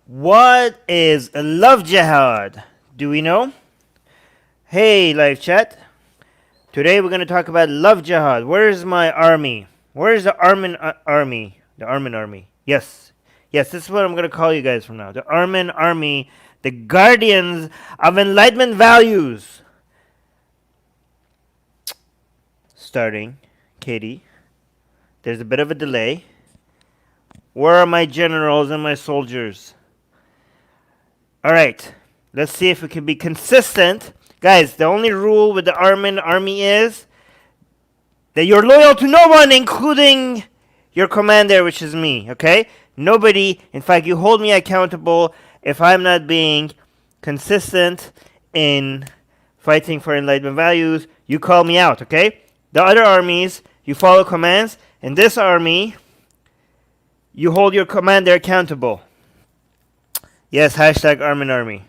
What is love jihad? Do we know? Hey, live chat. Today we're going to talk about love jihad. Where is my army? Where is the Armin army? The Armin army. Yes. Yes, this is what I'm going to call you guys from now. The Armin army, the guardians of enlightenment values. Starting, Katie. There's a bit of a delay. Where are my generals and my soldiers? All right, let's see if we can be consistent. Guys, the only rule with the Armin army is that you're loyal to no one, including your commander, which is me, okay? Nobody, in fact, you hold me accountable if I'm not being consistent in fighting for enlightenment values. You call me out, okay? The other armies, you follow commands. In this army, you hold your commander accountable. Yes, hashtag Armin Army.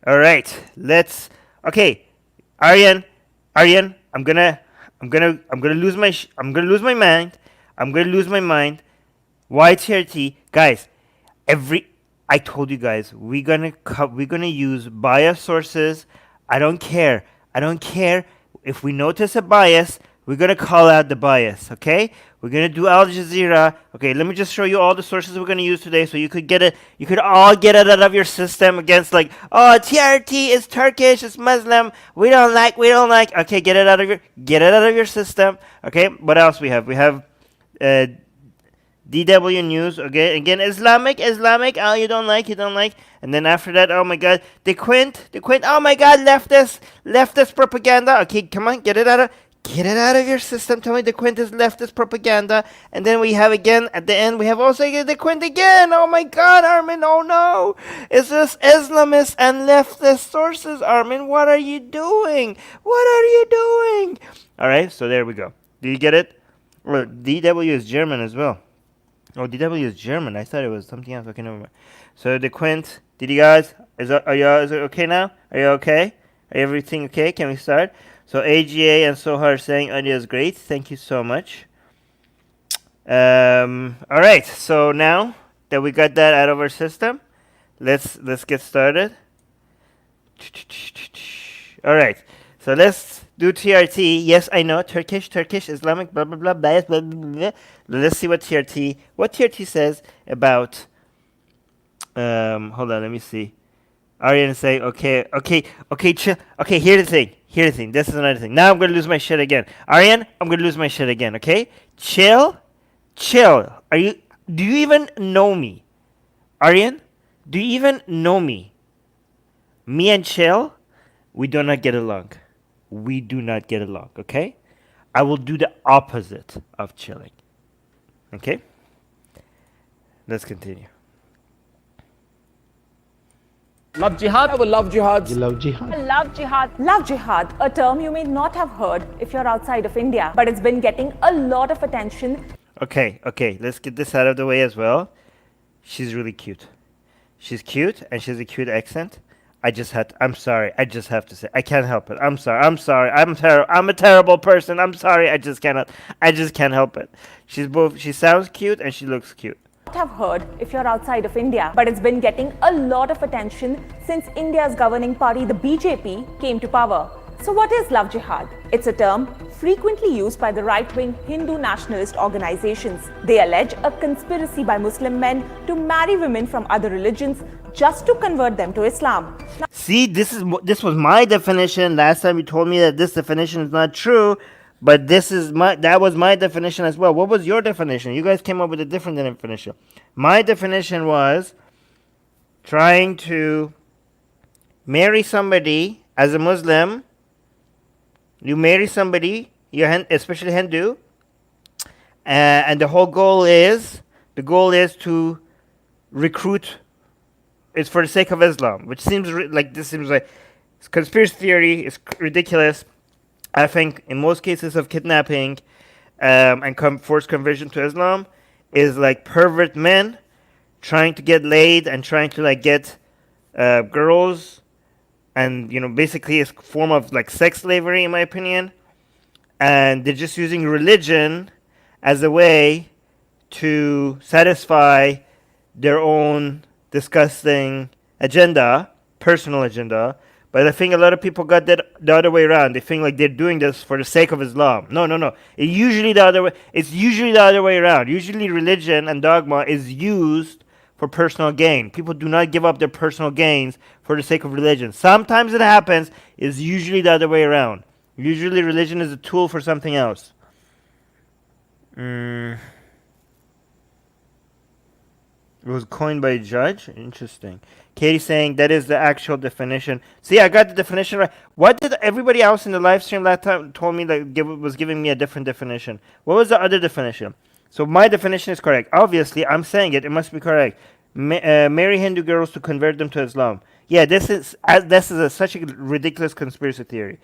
All right, okay, Aryan, I'm gonna lose my mind. Why TRT, guys? I told you guys we're gonna use bias sources. I don't care if we notice a bias. We're going to call out the bias, okay? We're going to do Al Jazeera. Okay, let me just show you all the sources we're going to use today so you could all get it out of your system against like, oh, TRT is Turkish, it's Muslim. We don't like. Okay, get it out of your system. Okay, what else we have? We have DW News, okay? Again, Islamic. Oh, you don't like. And then after that, oh my God, the Quint. Oh my God, leftist propaganda. Okay, come on, get it out of your system. Tell me the Quint is leftist propaganda. And then we have again, at the end, we have also the Quint again. Oh my God, Armin, oh no. It's just Islamist and leftist sources, Armin. What are you doing? All right, so there we go. Do you get it? Well, DW is German as well. Oh, DW is German. I thought it was something else. Okay, never mind. So the Quint, did you guys, is it okay now? Are you okay? Are everything okay? Can we start? So AGA and Sohar are saying audio is great. Thank you so much. All right. So now that we got that out of our system, let's get started. All right. So let's do TRT. Yes, I know Turkish, Islamic, blah blah blah, bias, blah blah blah. Let's see what TRT says about. Hold on. Let me see. Aryan is saying, okay, chill. Okay, here's the thing. This is another thing. Now I'm going to lose my shit again. Aryan, I'm going to lose my shit again, okay? Chill. Do you even know me? Aryan, do you even know me? Me and Chill, we do not get along. Okay? I will do the opposite of chilling. Okay? Let's continue. Love jihad? I will love jihad. You love jihad? Love jihad. Love jihad, a term you may not have heard if you're outside of India, but it's been getting a lot of attention. Okay, let's get this out of the way as well. She's really cute. She's cute and she has a cute accent. I'm sorry. I just have to say. I can't help it. I'm sorry. I'm a terrible person. I'm sorry. I just can't help it. She sounds cute and she looks cute. Have heard if you're outside of India, but it's been getting a lot of attention since India's governing party, the BJP, came to power. So what is love jihad? It's a term frequently used by the right-wing Hindu nationalist organizations. They allege a conspiracy by Muslim men to marry women from other religions just to convert them to Islam. See, this was my definition. Last time you told me that this definition is not true. But that was my definition as well. What was your definition? You guys came up with a different definition. My definition was trying to marry somebody as a Muslim. You marry somebody, especially Hindu, and the goal is to recruit. It's for the sake of Islam, which seems like it's conspiracy theory. It's ridiculous. I think in most cases of kidnapping and forced conversion to Islam is like pervert men trying to get laid and trying to like get girls, and basically it's a form of like sex slavery in my opinion, and they're just using religion as a way to satisfy their own disgusting agenda, personal agenda. But I think a lot of people got that the other way around. They think like they're doing this for the sake of Islam. No, no, no. It's usually the other way. It's usually the other way around. Usually, religion and dogma is used for personal gain. People do not give up their personal gains for the sake of religion. Sometimes it happens. It's usually the other way around. Usually, religion is a tool for something else. It was coined by a judge. Interesting. Katie saying that is the actual definition. See, I got the definition right. What did everybody else in the live stream last time told me that was giving me a different definition? What was the other definition? So my definition is correct. Obviously, I'm saying it. It must be correct. Marry Hindu girls to convert them to Islam. Yeah, this is such a ridiculous conspiracy theory.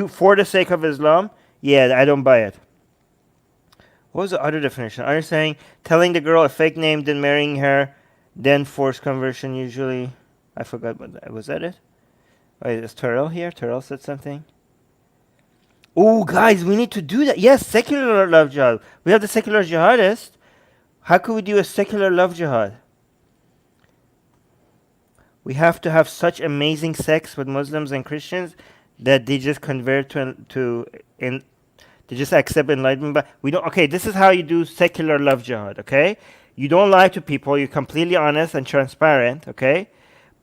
For the sake of Islam. Yeah, I don't buy it. What was the other definition? Are you saying telling the girl a fake name, then marrying her, then forced conversion usually? I forgot what that was. That it? Wait, is Terrell here? Terrell said something. Oh, guys, we need to do that. Yes, secular love jihad. We have the secular jihadist. How could we do a secular love jihad? We have to have such amazing sex with Muslims and Christians that they just convert they just accept enlightenment. But we don't. Okay, this is how you do secular love jihad. Okay, you don't lie to people. You're completely honest and transparent. Okay,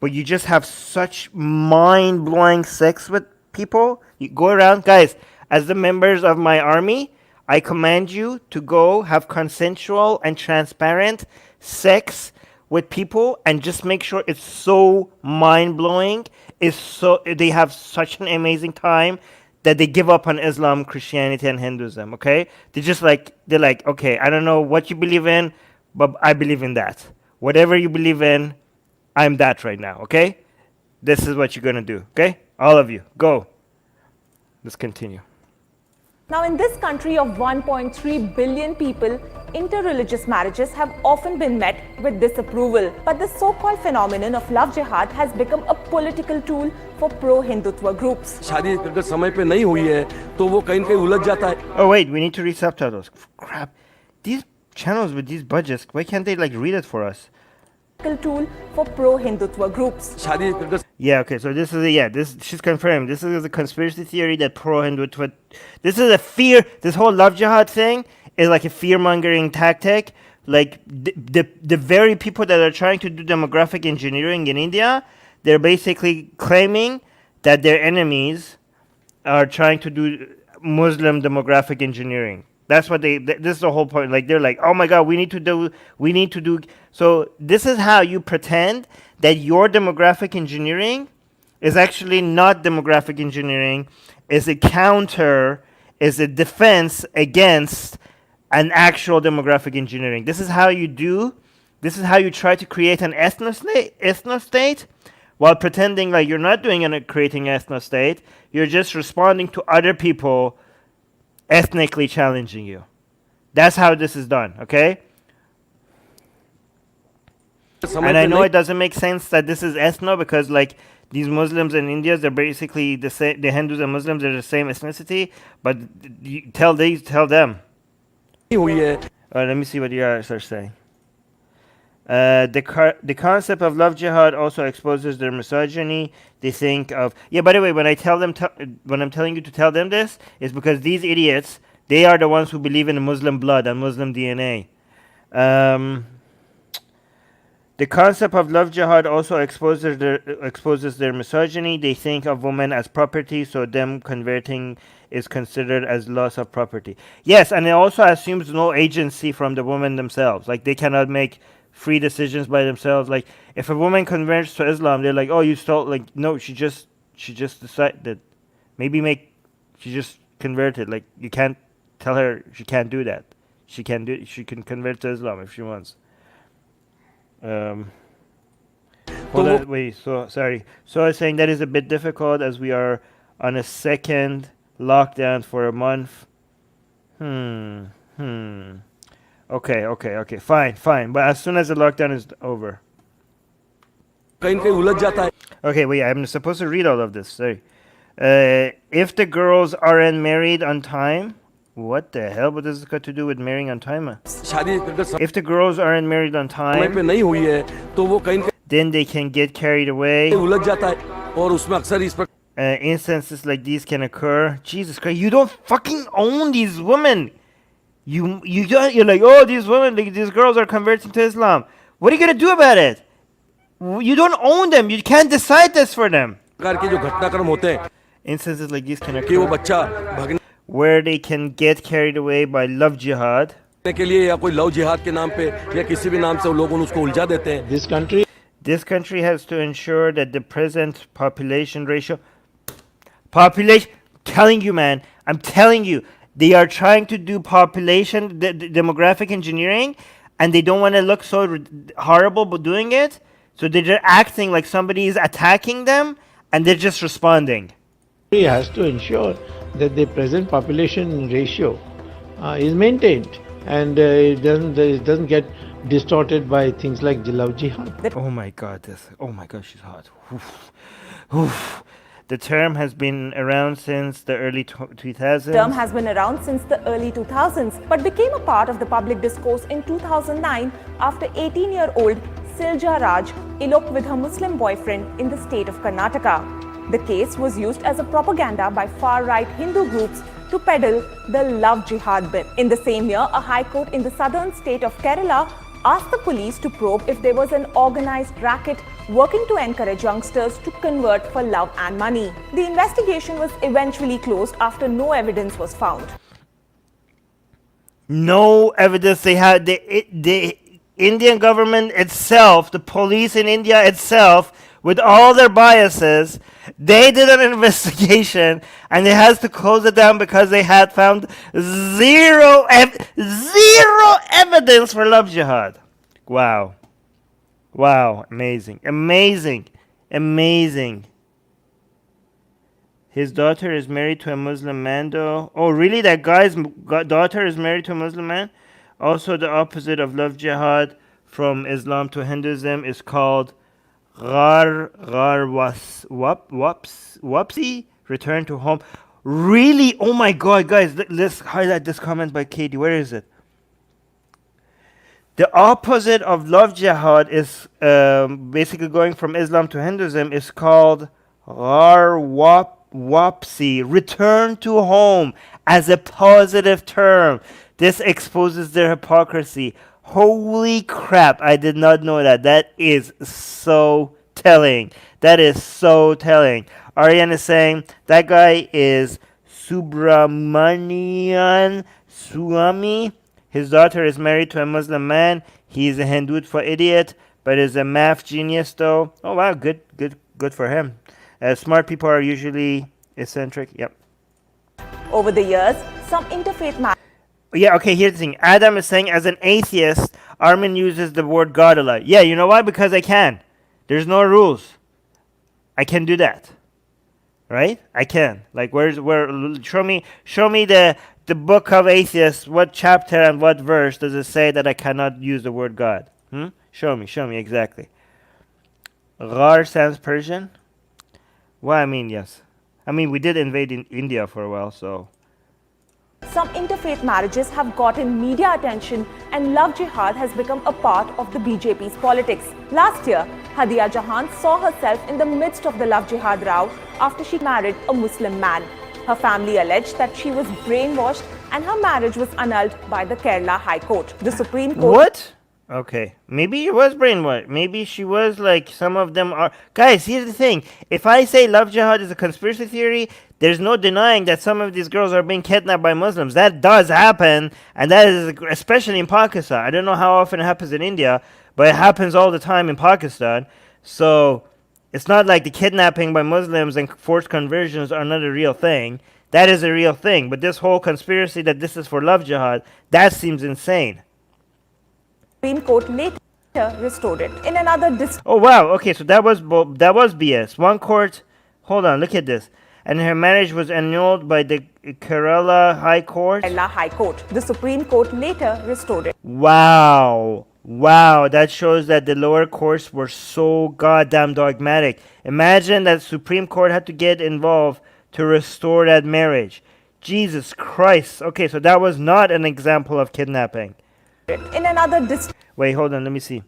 but you just have such mind-blowing sex with people. You go around, guys. As the members of my army, I command you to go have consensual and transparent sex with people, and just make sure it's so mind-blowing. They have such an amazing time that they give up on Islam, Christianity, and Hinduism, okay? They're like, okay, I don't know what you believe in, but I believe in that. Whatever you believe in, I'm that right now, okay? This is what you're going to do, okay? All of you, go. Let's continue. Now, in this country of 1.3 billion people, interreligious marriages have often been met with disapproval. But the so-called phenomenon of love jihad has become a political tool for pro-Hindutva groups. शादी अगर समय पे नहीं हुई है तो वो कहीं न कहीं उलझ जाता है. Oh wait, we need to read subtitles. Crap. These channels with these budgets, why can't they like read it for us? Tool for pro-Hindutva groups. Yeah, okay, so she's confirmed. This is a conspiracy theory that pro-Hindutva, this whole love jihad thing is like a fear-mongering tactic. Like the very people that are trying to do demographic engineering in India, they're basically claiming that their enemies are trying to do Muslim demographic engineering. That's what this is the whole point. Like, they're like, oh my God, we need to do. So this is how you pretend that your demographic engineering is actually not demographic engineering, is a defense against an actual demographic engineering. This is how you try to create an ethno-state while pretending like you're not creating an ethno-state. You're just responding to other people ethnically challenging you. That's how this is done, okay? And I know it doesn't make sense that this is ethno, because like these Muslims in India, they're basically the same. The Hindus and Muslims are the same ethnicity, but you tell them. Let me see what you guys are saying. The concept of love jihad also exposes their misogyny. They think of by the way, when I'm telling you to tell them this, is because these idiots, they are the ones who believe in Muslim blood and Muslim DNA. The concept of love jihad also exposes their misogyny. They think of women as property, so them converting is considered as loss of property. Yes, and it also assumes no agency from the women themselves. Like, they cannot make free decisions by themselves. Like, if a woman converts to Islam, they're like, oh, you stole. Like, no, she just decided. She just converted. Like, you can't tell her she can't do that. She can convert to Islam if she wants. Wait, sorry. So I was saying that is a bit difficult as we are on a second lockdown for a month. Okay, fine. But as soon as the lockdown is over. Okay, wait, I'm supposed to read all of this. Sorry. If the girls aren't married on time, What the hell? What does this got to do with marrying on time? शादी अगर If the girls aren't married on समय पे time, नहीं हुई है तो वो कहीं न then they can get carried away. कहीं उलझ जाता है और उसमें अक्सर इस पर Instances like these can occur. Jesus Christ, you don't fucking own these women. You're like, oh, these women, these girls are converting to Islam. What are you gonna do about it? You don't own them. You can't decide this for them. प्रकार के जो घटनाक्रम होते हैं Instances like these can कि वो occur बच्चा भागने where they can get carried away by love jihad. के लिए या कोई लव जिहाद के नाम पे या किसी भी नाम से वो लोग उसको उलझा देते हैं. This country has to ensure that the present population ratio, telling you, man, I'm telling you, they are trying to do population demographic engineering, and they don't want to look so horrible by doing it, so they're just acting like somebody is attacking them, and they're just responding. Has to ensure that the present population ratio is maintained and it doesn't get distorted by things like love jihad. Oh my god, she's hot. Oof. Oof. The term has been around since the early 2000s. Term has been around since the early 2000s, but became a part of the public discourse in 2009 after 18-year-old Silja Raj eloped with her Muslim boyfriend in the state of Karnataka. The case was used as a propaganda by far-right Hindu groups to peddle the love jihad myth. In the same year, a high court in the southern state of Kerala asked the police to probe if there was an organized racket working to encourage youngsters to convert for love and money. The investigation was eventually closed after no evidence was found. No evidence. They had the Indian government itself, the police in India itself, with all their biases, they did an investigation and they had to close it down because they had found zero evidence for love jihad. Wow. Amazing. His daughter is married to a Muslim man, though. Oh, really? That guy's daughter is married to a Muslim man? Also, the opposite of love jihad from Islam to Hinduism is called wapsi, return to home. Really? Oh my god, guys, let's highlight this comment by Katie. Where is it? The opposite of love jihad is basically going from Islam to Hinduism is called wapsi, return to home, as a positive term. This exposes their hypocrisy. Holy crap, I did not know that. That is so telling. Aryan is saying that guy is Subramanian Swami. His daughter is married to a Muslim man. He's a Hindu for idiot, but is a math genius though. Oh wow, good for him. Smart people are usually eccentric. Yep. Over the years, some interfaith Yeah, okay, here's the thing. Adam is saying, as an atheist, Armin uses the word God a lot. Yeah, you know why? Because I can. There's no rules. I can do that. Right? I can. Like, show me the book of atheists. What chapter and what verse does it say that I cannot use the word God? Show me exactly. Ghar sounds Persian? Well, I mean, yes. I mean, we did invade in India for a while, so... Some interfaith marriages have gotten media attention and love jihad has become a part of the BJP's politics. Last year, Hadiya Jahan saw herself in the midst of the love jihad row after she married a Muslim man. Her family alleged that she was brainwashed and her marriage was annulled by the Kerala High Court. The Supreme Court... What? Okay, maybe it was brainwashed. Maybe she was like, some of them are... Guys, here's the thing. If I say love jihad is a conspiracy theory, there's no denying that some of these girls are being kidnapped by Muslims. That does happen, and that is especially in Pakistan. I don't know how often it happens in India, but it happens all the time in Pakistan. So it's not like the kidnapping by Muslims and forced conversions are not a real thing. That is a real thing. But this whole conspiracy that this is for love jihad, that seems insane. Supreme Court later restored it. In another Oh wow, okay, so that was BS. One court, hold on, look at this. And her marriage was annulled by the Kerala High Court. The Supreme Court later restored it. Wow, that shows that the lower courts were so goddamn dogmatic. Imagine that Supreme Court had to get involved to restore that marriage. Jesus Christ. Okay, so that was not an example of kidnapping. In another Wait, hold on, let me see.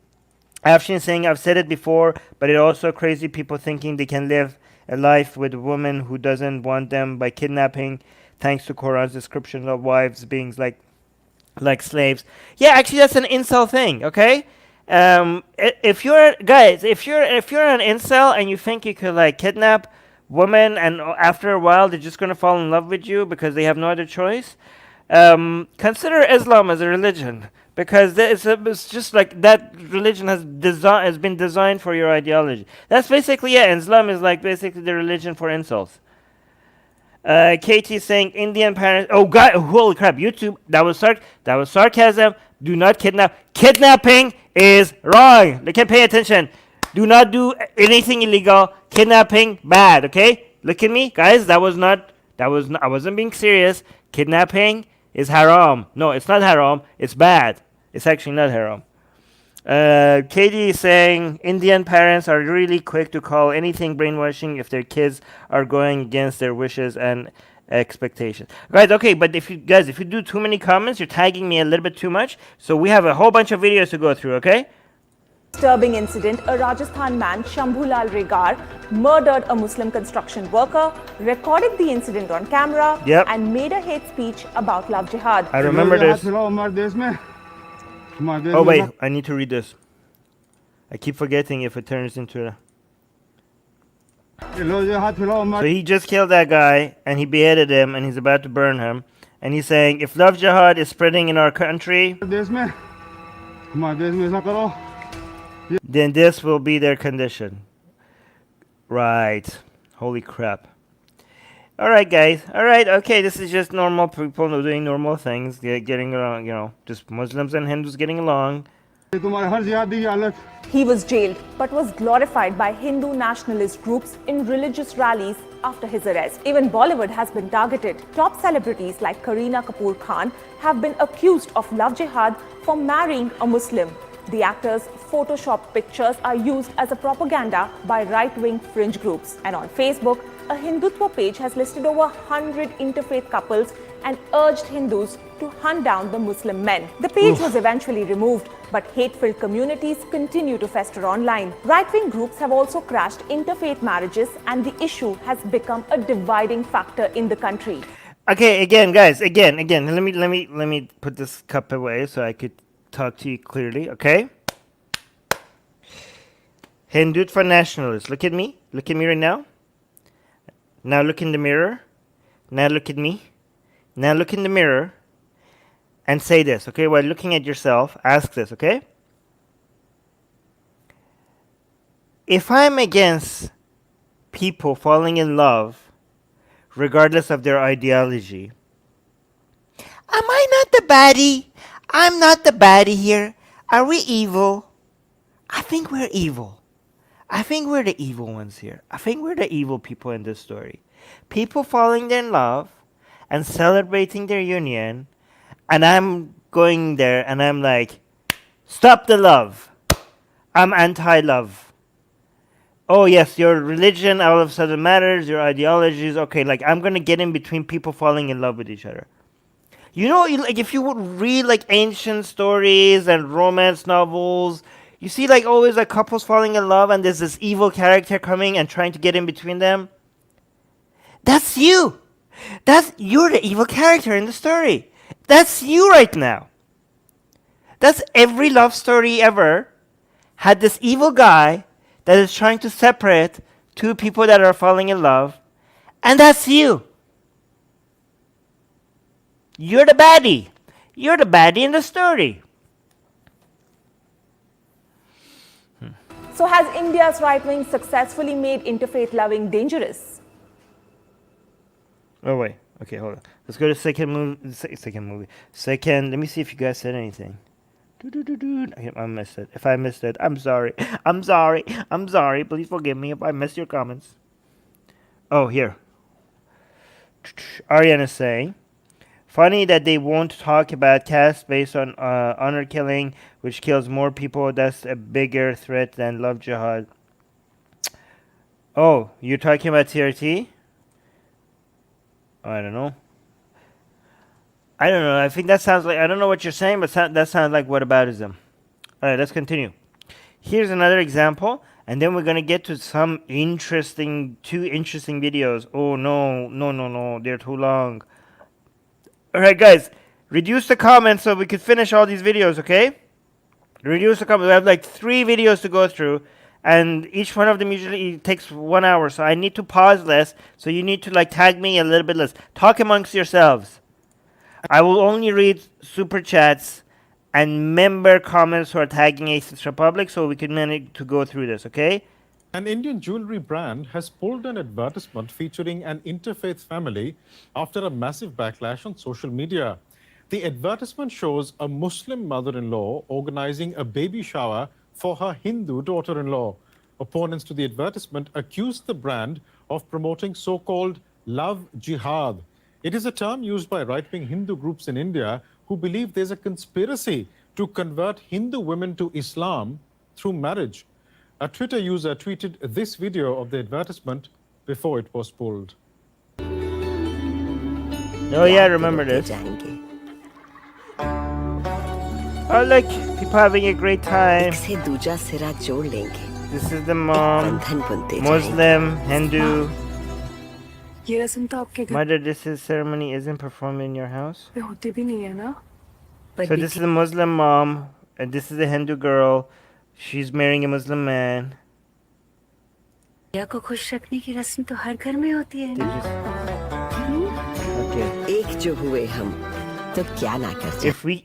Afshin saying, I've said it before, but it also crazy people thinking they can live a life with a woman who doesn't want them by kidnapping, thanks to Quran's description of wives being like slaves. Yeah, actually, that's an incel thing. Okay, if you're guys, if you're an incel and you think you could like kidnap women and after a while they're just gonna fall in love with you because they have no other choice, consider Islam as a religion. Because it's just like that religion has been designed for your ideology. That's basically it. Islam is like basically the religion for insults. Katie saying Indian parents. Oh God! Holy crap! YouTube. That was sarcasm. Do not kidnap. Kidnapping is wrong. Look at pay attention. Do not do anything illegal. Kidnapping bad. Okay. Look at me, guys. I wasn't being serious. Kidnapping is haram. No, it's not haram. It's bad. It's actually not haram. Katie is saying Indian parents are really quick to call anything brainwashing if their kids are going against their wishes and expectations. Guys, okay, but if you do too many comments, you're tagging me a little bit too much. So we have a whole bunch of videos to go through, okay? Disturbing incident, a Rajasthan man, Shambhulal Regar, murdered a Muslim construction worker, recorded the incident on camera, and made a hate speech about love jihad. I remember this. Oh wait, I need to read this. I keep forgetting if it turns into a... So he just killed that guy, and he beheaded him, and he's about to burn him. And he's saying, if love jihad is spreading in our country, then this will be their condition. Right. Holy crap. Alright, guys. Alright, okay, this is just normal people doing normal things, getting along, just Muslims and Hindus getting along. He was jailed, but was glorified by Hindu nationalist groups in religious rallies after his arrest. Even Bollywood has been targeted. Top celebrities like Kareena Kapoor Khan have been accused of love jihad for marrying a Muslim. The actor's photoshopped pictures are used as a propaganda by right-wing fringe groups. And on Facebook, a Hindutva page has listed over 100 interfaith couples and urged Hindus to hunt down the Muslim men. The page was eventually removed, but hate-filled communities continue to fester online. Right-wing groups have also crashed interfaith marriages, and the issue has become a dividing factor in the country. Okay, again, guys, again. Let me put this cup away so I could talk to you clearly, okay? Hindutva nationalists, look at me right now. Now look in the mirror. Now look at me. Now look in the mirror and say this, okay? While looking at yourself, ask this, okay? If I'm against people falling in love, regardless of their ideology, am I not the baddie? I'm not the baddie here. Are we evil? I think we're evil. I think we're the evil ones here. I think we're the evil people in this story. People falling in love and celebrating their union, and I'm going there and I'm like, stop the love. I'm anti-love. Oh yes, your religion all of a sudden matters, your ideology is okay. Like, I'm going to get in between people falling in love with each other. You know, like if you would read like ancient stories and romance novels, you see like always like couples falling in love and there's this evil character coming and trying to get in between them. That's you. You're the evil character in the story. That's you right now. That's every love story ever had this evil guy that is trying to separate two people that are falling in love, and that's you. You're the baddie. You're the baddie in the story. So has India's right wing successfully made interfaith loving dangerous? Oh wait. Okay, hold on. Let's go to second movie. Second. Let me see if you guys said anything. I missed it. If I missed it, I'm sorry. I'm sorry. Please forgive me if I missed your comments. Oh, here. Aryan is saying, funny that they won't talk about caste based on honor killing, which kills more people. That's a bigger threat than love jihad. Oh, you're talking about TRT? I don't know. I don't know. I think that sounds like, I don't know what you're saying, but that sounds like whataboutism. All right, let's continue. Here's another example, and then we're going to get to some two interesting videos. Oh, no, they're too long. All right, guys, reduce the comments so we can finish all these videos, okay? Reduce the comments. We have like 3 videos to go through, and each one of them usually takes 1 hour, so I need to pause less, so you need to like tag me a little bit less. Talk amongst yourselves. I will only read super chats and member comments who are tagging Atheist Republic, so we can manage to go through this, okay? An Indian jewelry brand has pulled an advertisement featuring an interfaith family after a massive backlash on social media. The advertisement shows a Muslim mother-in-law organizing a baby shower for her Hindu daughter-in-law. Opponents to the advertisement accused the brand of promoting so-called love jihad. It is a term used by right-wing Hindu groups in India who believe there's a conspiracy to convert Hindu women to Islam through marriage. A Twitter user tweeted this video of the advertisement before it was pulled. Oh yeah, I remember this. Oh look, people having a great time. This is the mom, Muslim, Hindu. Mother, this is ceremony isn't performed in your house? So this is a Muslim mom, and this is a Hindu girl. She's marrying a Muslim man. Okay.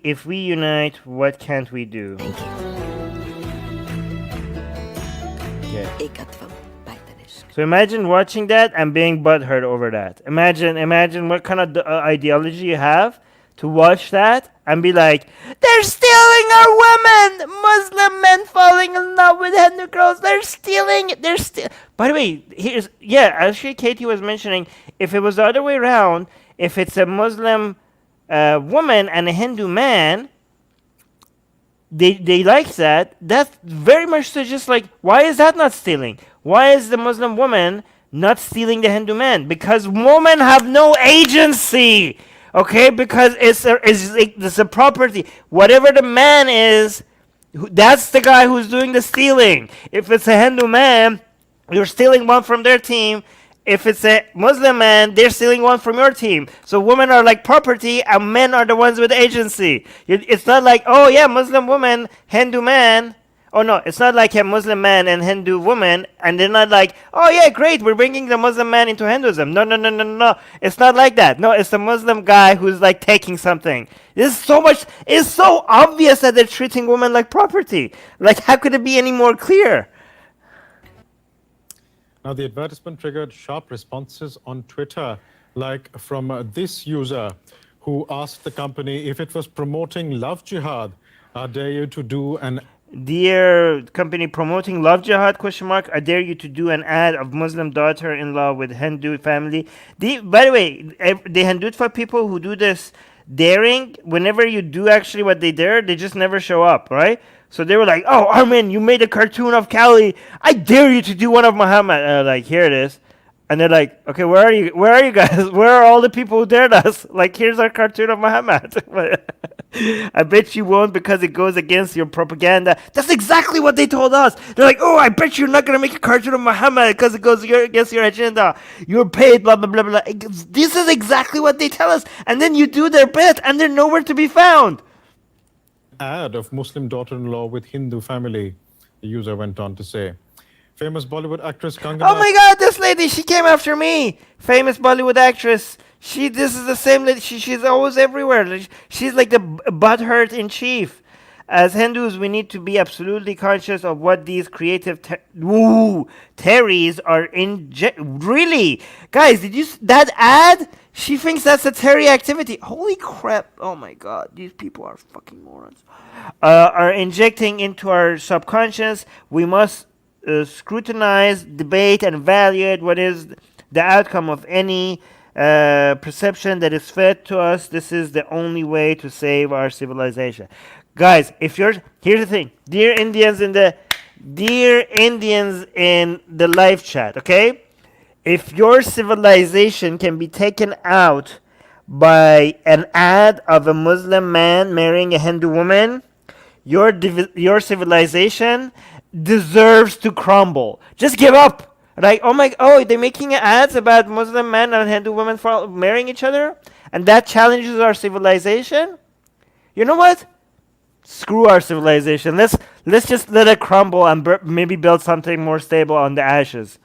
If we unite, what can't we do? Yeah. So imagine watching that and being butthurt over that. Imagine what kind of ideology you have to watch that and be like, they're stealing our women! Muslim men falling in love with Hindu girls. They're stealing. By the way, actually Katie was mentioning, if it was the other way around, if it's a Muslim woman and a Hindu man, they like that. That's very much so just like, why is that not stealing? Why is the Muslim woman not stealing the Hindu man? Because women have no agency, okay? Because it's a property. Whatever the man is, that's the guy who's doing the stealing. If it's a Hindu man, you're stealing one from their team. If it's a Muslim man, they're stealing one from your team. So women are like property and men are the ones with agency. It's not like, oh yeah, Muslim woman, Hindu man. Oh no, it's not like a Muslim man and Hindu woman, and they're not like, oh yeah, great, we're bringing the Muslim man into Hinduism. No. It's not like that. No, it's the Muslim guy who's like taking something. It's so obvious that they're treating women like property. Like, how could it be any more clear? Now, the advertisement triggered sharp responses on Twitter, like from this user who asked the company if it was promoting love jihad. I dare you to do an... Dear company promoting love jihad, ? I dare you to do an ad of Muslim daughter-in-law with Hindu family. By the way, the Hindutva people who do this daring, whenever you do actually what they dare, they just never show up, right? So they were like, oh, Armin, you made a cartoon of Kali. I dare you to do one of Muhammad. Like, here it is. And they're like, okay, where are you guys? Where are all the people who dared us? Like, here's our cartoon of Muhammad. I bet you won't because it goes against your propaganda. That's exactly what they told us. They're like, oh, I bet you're not going to make a cartoon of Muhammad because it goes against your agenda. You're paid, blah, blah, blah, blah. This is exactly what they tell us. And then you do their bit and they're nowhere to be found. Ad of Muslim daughter-in-law with Hindu family, the user went on to say. Famous Bollywood actress Kangana... Oh my god, this lady, she came after me. Famous Bollywood actress. This is the same lady. She's always everywhere. She's like the butthurt in chief. As Hindus, we need to be absolutely conscious of what these creative Terrys are really? Guys, did you... That ad? She thinks that's a Terry activity. Holy crap. Oh my god, these people are fucking morons. Are injecting into our subconscious. We must scrutinize, debate, and evaluate what is the outcome of any perception that is fed to us. This is the only way to save our civilization. Guys, here's the thing. Dear Indians in the live chat, okay? If your civilization can be taken out by an ad of a Muslim man marrying a Hindu woman, your civilization deserves to crumble. Just give up. Like, oh, they're making ads about Muslim men and Hindu women for marrying each other, and that challenges our civilization. You know what? Screw our civilization. Let's just let it crumble and maybe build something more stable on the ashes.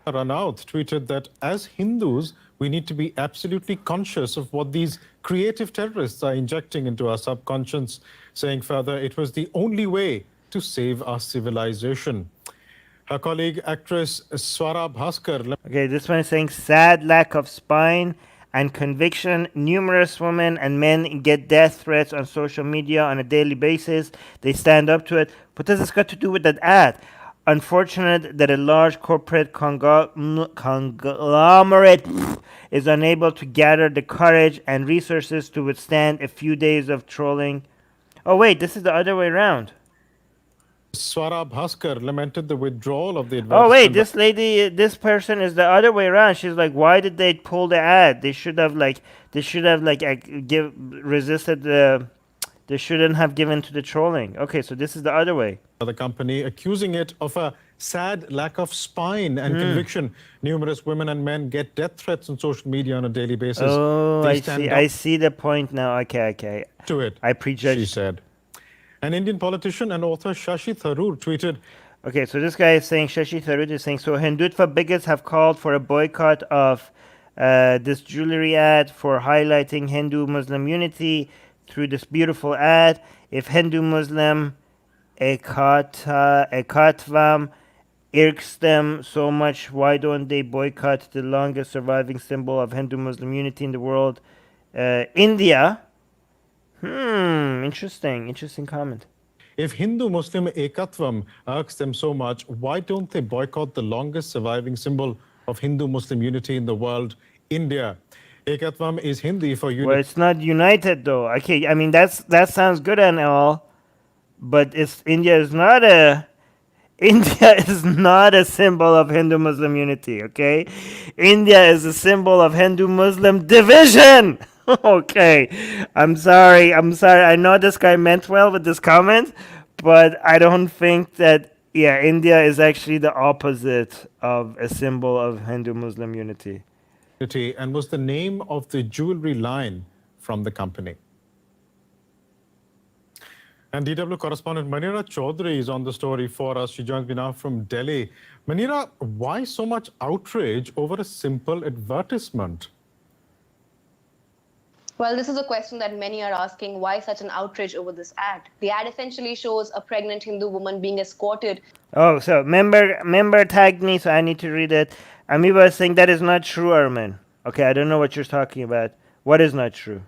Ranaut tweeted that as Hindus, we need to be absolutely conscious of what these creative terrorists are injecting into our subconscious, saying further, it was the only way to save our civilization. Her colleague, actress Swara Bhaskar. Okay, this one is saying sad lack of spine and conviction. Numerous women and men get death threats on social media on a daily basis. They stand up to it. What does this got to do with that ad? Unfortunate that a large corporate conglomerate is unable to gather the courage and resources to withstand a few days of trolling. Oh wait, this is the other way around. Swara Bhaskar lamented the withdrawal of the advertisement. Oh wait, this person is the other way around. She's like, why did they pull the ad? They should have resisted the. They shouldn't have given to the trolling. Okay, so this is the other way. The company accusing it of a sad lack of spine and conviction. Numerous women and men get death threats on social media on a daily basis. Oh, I see the point now. Okay. To it, I prejudged. She said. An Indian politician and author Shashi Tharoor tweeted. Okay, so this guy is saying, Shashi Tharoor is saying, so Hindutva bigots have called for a boycott of this jewelry ad for highlighting Hindu-Muslim unity through this beautiful ad. If Hindu-Muslim ekatvam irks them so much, why don't they boycott the longest surviving symbol of Hindu-Muslim unity in the world, India? Interesting comment. If Hindu-Muslim ekatvam irks them so much, why don't they boycott the longest surviving symbol of Hindu-Muslim unity in the world, India? Ekatvam is Hindi for unity. Well, it's not united though. Okay, I mean that sounds good and all, but India is not a symbol of Hindu-Muslim unity. Okay, India is a symbol of Hindu-Muslim division. Okay, I'm sorry. I know this guy meant well with this comment, but I don't think that. Yeah, India is actually the opposite of a symbol of Hindu-Muslim unity. And was the name of the jewelry line from the company. And DW correspondent Manira Chaudhary is on the story for us. She joins me now from Delhi. Manira, why so much outrage over a simple advertisement? Well, this is a question that many are asking. Why such an outrage over this ad? The ad essentially shows a pregnant Hindu woman being escorted. Oh, so member tagged me, so I need to read it. Amiba is saying that is not true, Armin. Okay, I don't know what you're talking about. What is not true?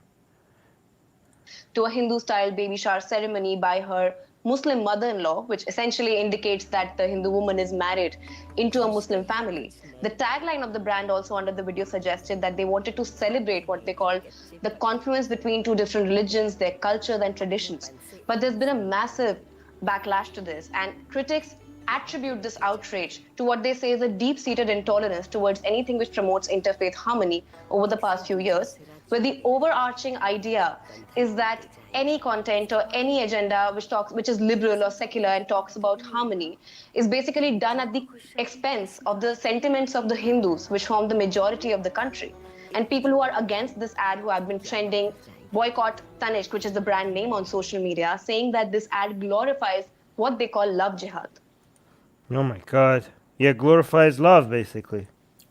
To a Hindu-style baby shower ceremony by her Muslim mother-in-law, which essentially indicates that the Hindu woman is married into a Muslim family. The tagline of the brand also under the video suggested that they wanted to celebrate what they called the confluence between two different religions, their cultures and traditions. But there's been a massive backlash to this, and critics attribute this outrage to what they say is a deep-seated intolerance towards anything which promotes interfaith harmony over the past few years, where the overarching idea is that any content or any agenda which is liberal or secular and talks about harmony is basically done at the expense of the sentiments of the Hindus, which form the majority of the country. And people who are against this ad, who have been trending boycott Tanishq, which is the brand name on social media, saying that this ad glorifies what they call love jihad. Oh my God. Yeah, glorifies love, basically.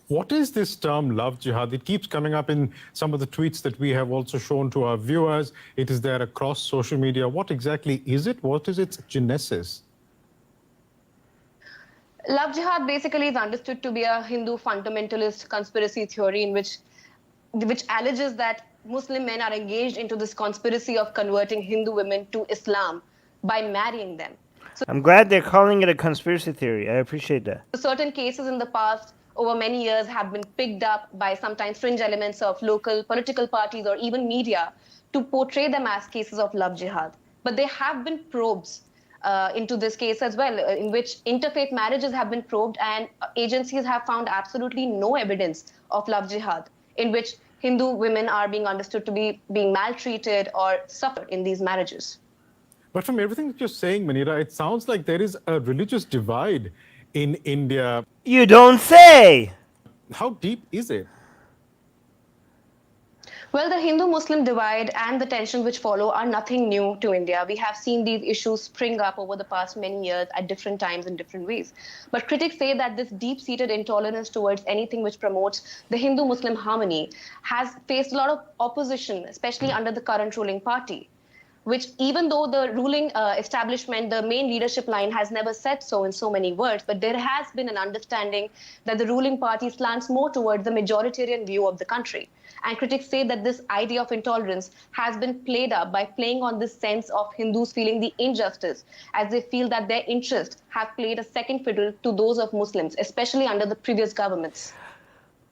What is this term love jihad? It keeps coming up in some of the tweets that we have also shown to our viewers. It is there across social media. What exactly is it? What is its genesis? Love jihad basically is understood to be a Hindu fundamentalist conspiracy theory in which alleges that Muslim men are engaged into this conspiracy of converting Hindu women to Islam by marrying them. So I'm glad they're calling it a conspiracy theory. I appreciate that. Certain cases in the past, over many years, have been picked up by sometimes fringe elements of local political parties or even media to portray them as cases of love jihad. But there have been probes into this case as well, in which interfaith marriages have been probed, and agencies have found absolutely no evidence of love jihad, in which Hindu women are being understood to be being maltreated or suffer in these marriages. But from everything that you're saying, Manira, it sounds like there is a religious divide in India. You don't say. How deep is it? Well, the Hindu-Muslim divide and the tensions which follow are nothing new to India. We have seen these issues spring up over the past many years at different times in different ways. But critics say that this deep-seated intolerance towards anything which promotes the Hindu-Muslim harmony has faced a lot of opposition, especially under the current ruling party, which even though the ruling establishment, the main leadership line has never said so in so many words, but there has been an understanding that the ruling party slants more towards the majoritarian view of the country. And critics say that this idea of intolerance has been played up by playing on this sense of Hindus feeling the injustice, as they feel that their interests have played a second fiddle to those of Muslims, especially under the previous governments.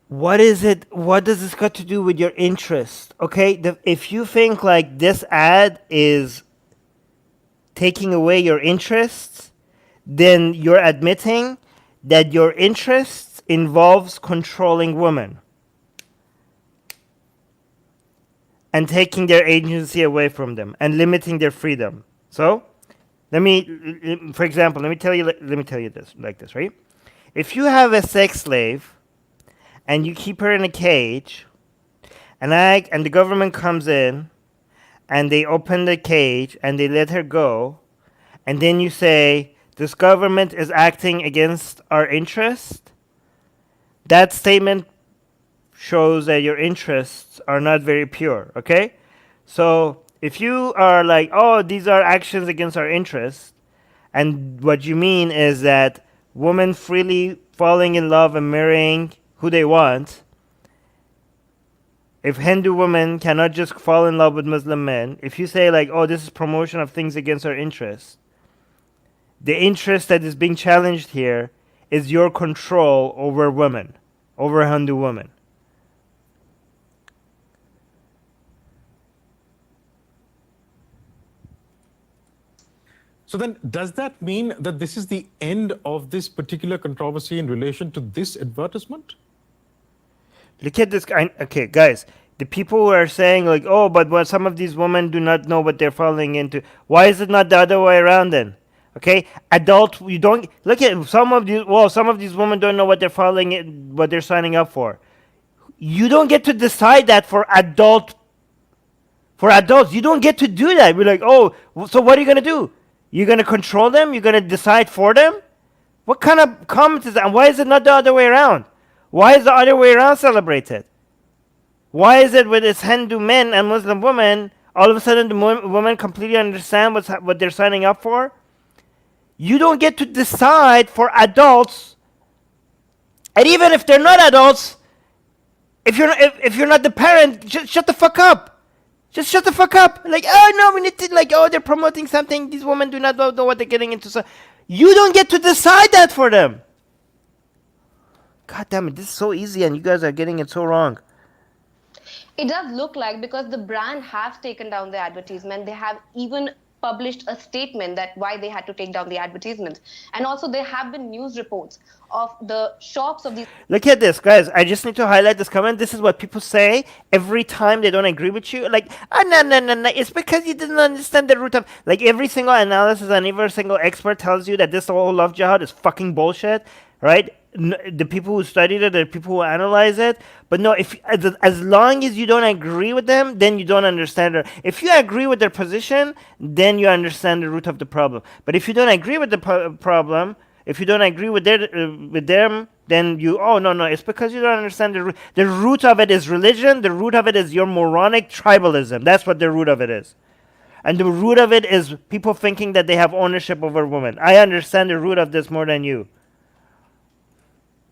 What is it? What does this got to do with your interest? Okay, if you think like this ad is taking away your interests, then you're admitting that your interests involves controlling women and taking their agency away from them and limiting their freedom. So, for example, let me tell you this like this, right? If you have a sex slave and you keep her in a cage, and the government comes in and they open the cage and they let her go, and then you say this government is acting against our interest, that statement shows that your interests are not very pure, okay? So if you are like, oh, these are actions against our interests, and what you mean is that women freely falling in love and marrying who they want, if Hindu women cannot just fall in love with Muslim men, if you say like, oh, this is promotion of things against our interests, the interest that is being challenged here is your control over women, over Hindu women. So then, does that mean that this is the end of this particular controversy in relation to this advertisement? Look at this guy. Okay, guys, the people who are saying like, oh, but some of these women do not know what they're falling into. Why is it not the other way around then? Okay, you don't look at some of these. Well, some of these women don't know what they're what they're signing up for. You don't get to decide that for adults. You don't get to do that. We're like, oh, so what are you gonna do? You're gonna control them? You're gonna decide for them? What kind of comment is that? And why is it not the other way around? Why is the other way around celebrated? Why is it with its Hindu men and Muslim women, all of a sudden the women completely understand what they're signing up for? You don't get to decide for adults, and even if they're not adults, if you're not the parent, just shut the fuck up. Just shut the fuck up. Like, oh no, we need to, like, oh, they're promoting something. These women do not know what they're getting into. So you don't get to decide that for them. God damn it, this is so easy and you guys are getting it so wrong. It does look like, because the brand has taken down the advertisement, they have even published a statement that why they had to take down the advertisement. And also there have been news reports of the shops of these. Look at this, guys. I just need to highlight this comment. This is what people say every time they don't agree with you. Like, no. It's because you didn't understand the root of. Like, every single analysis and every single expert tells you that this whole love jihad is fucking bullshit, right? The people who studied it, the people who analyze it. But no, if as long as you don't agree with them, then you don't understand it. If you agree with their position, then you understand the root of the problem. But if you don't agree with the problem, if you don't agree with them, then no. It's because you don't understand the root. The root of it is religion. The root of it is your moronic tribalism. That's what the root of it is. And the root of it is people thinking that they have ownership over women. I understand the root of this more than you.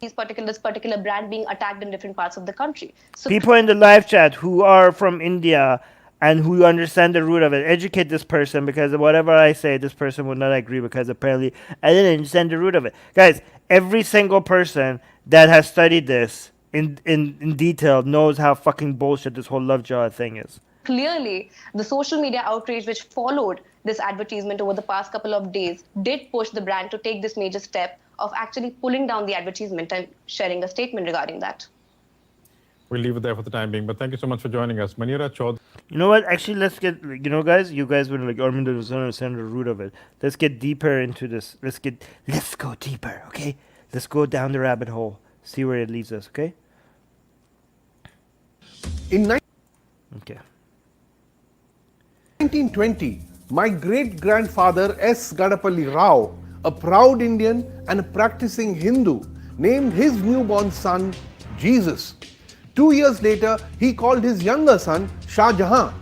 This particular brand being attacked in different parts of the country. So people in the live chat who are from India and who understand the root of it, educate this person, because whatever I say, this person would not agree, because apparently I didn't understand the root of it. Guys, every single person that has studied this in detail knows how fucking bullshit this whole love jihad thing is. Clearly, the social media outrage which followed this advertisement over the past couple of days did push the brand to take this major step of actually pulling down the advertisement and sharing a statement regarding that. We'll leave it there for the time being. But thank you so much for joining us. Manira Chaudhary. You know what? Actually, let's get, guys, you guys were like, Armin doesn't understand the root of it. Let's get deeper into this. Let's go deeper, okay? Let's go down the rabbit hole, see where it leads us, okay? In Okay. 1920, my great-grandfather S. Gadapalli Rao, a proud Indian and a practicing Hindu, named his newborn son Jesus. 2 years later, he called his younger son Shah Jahan.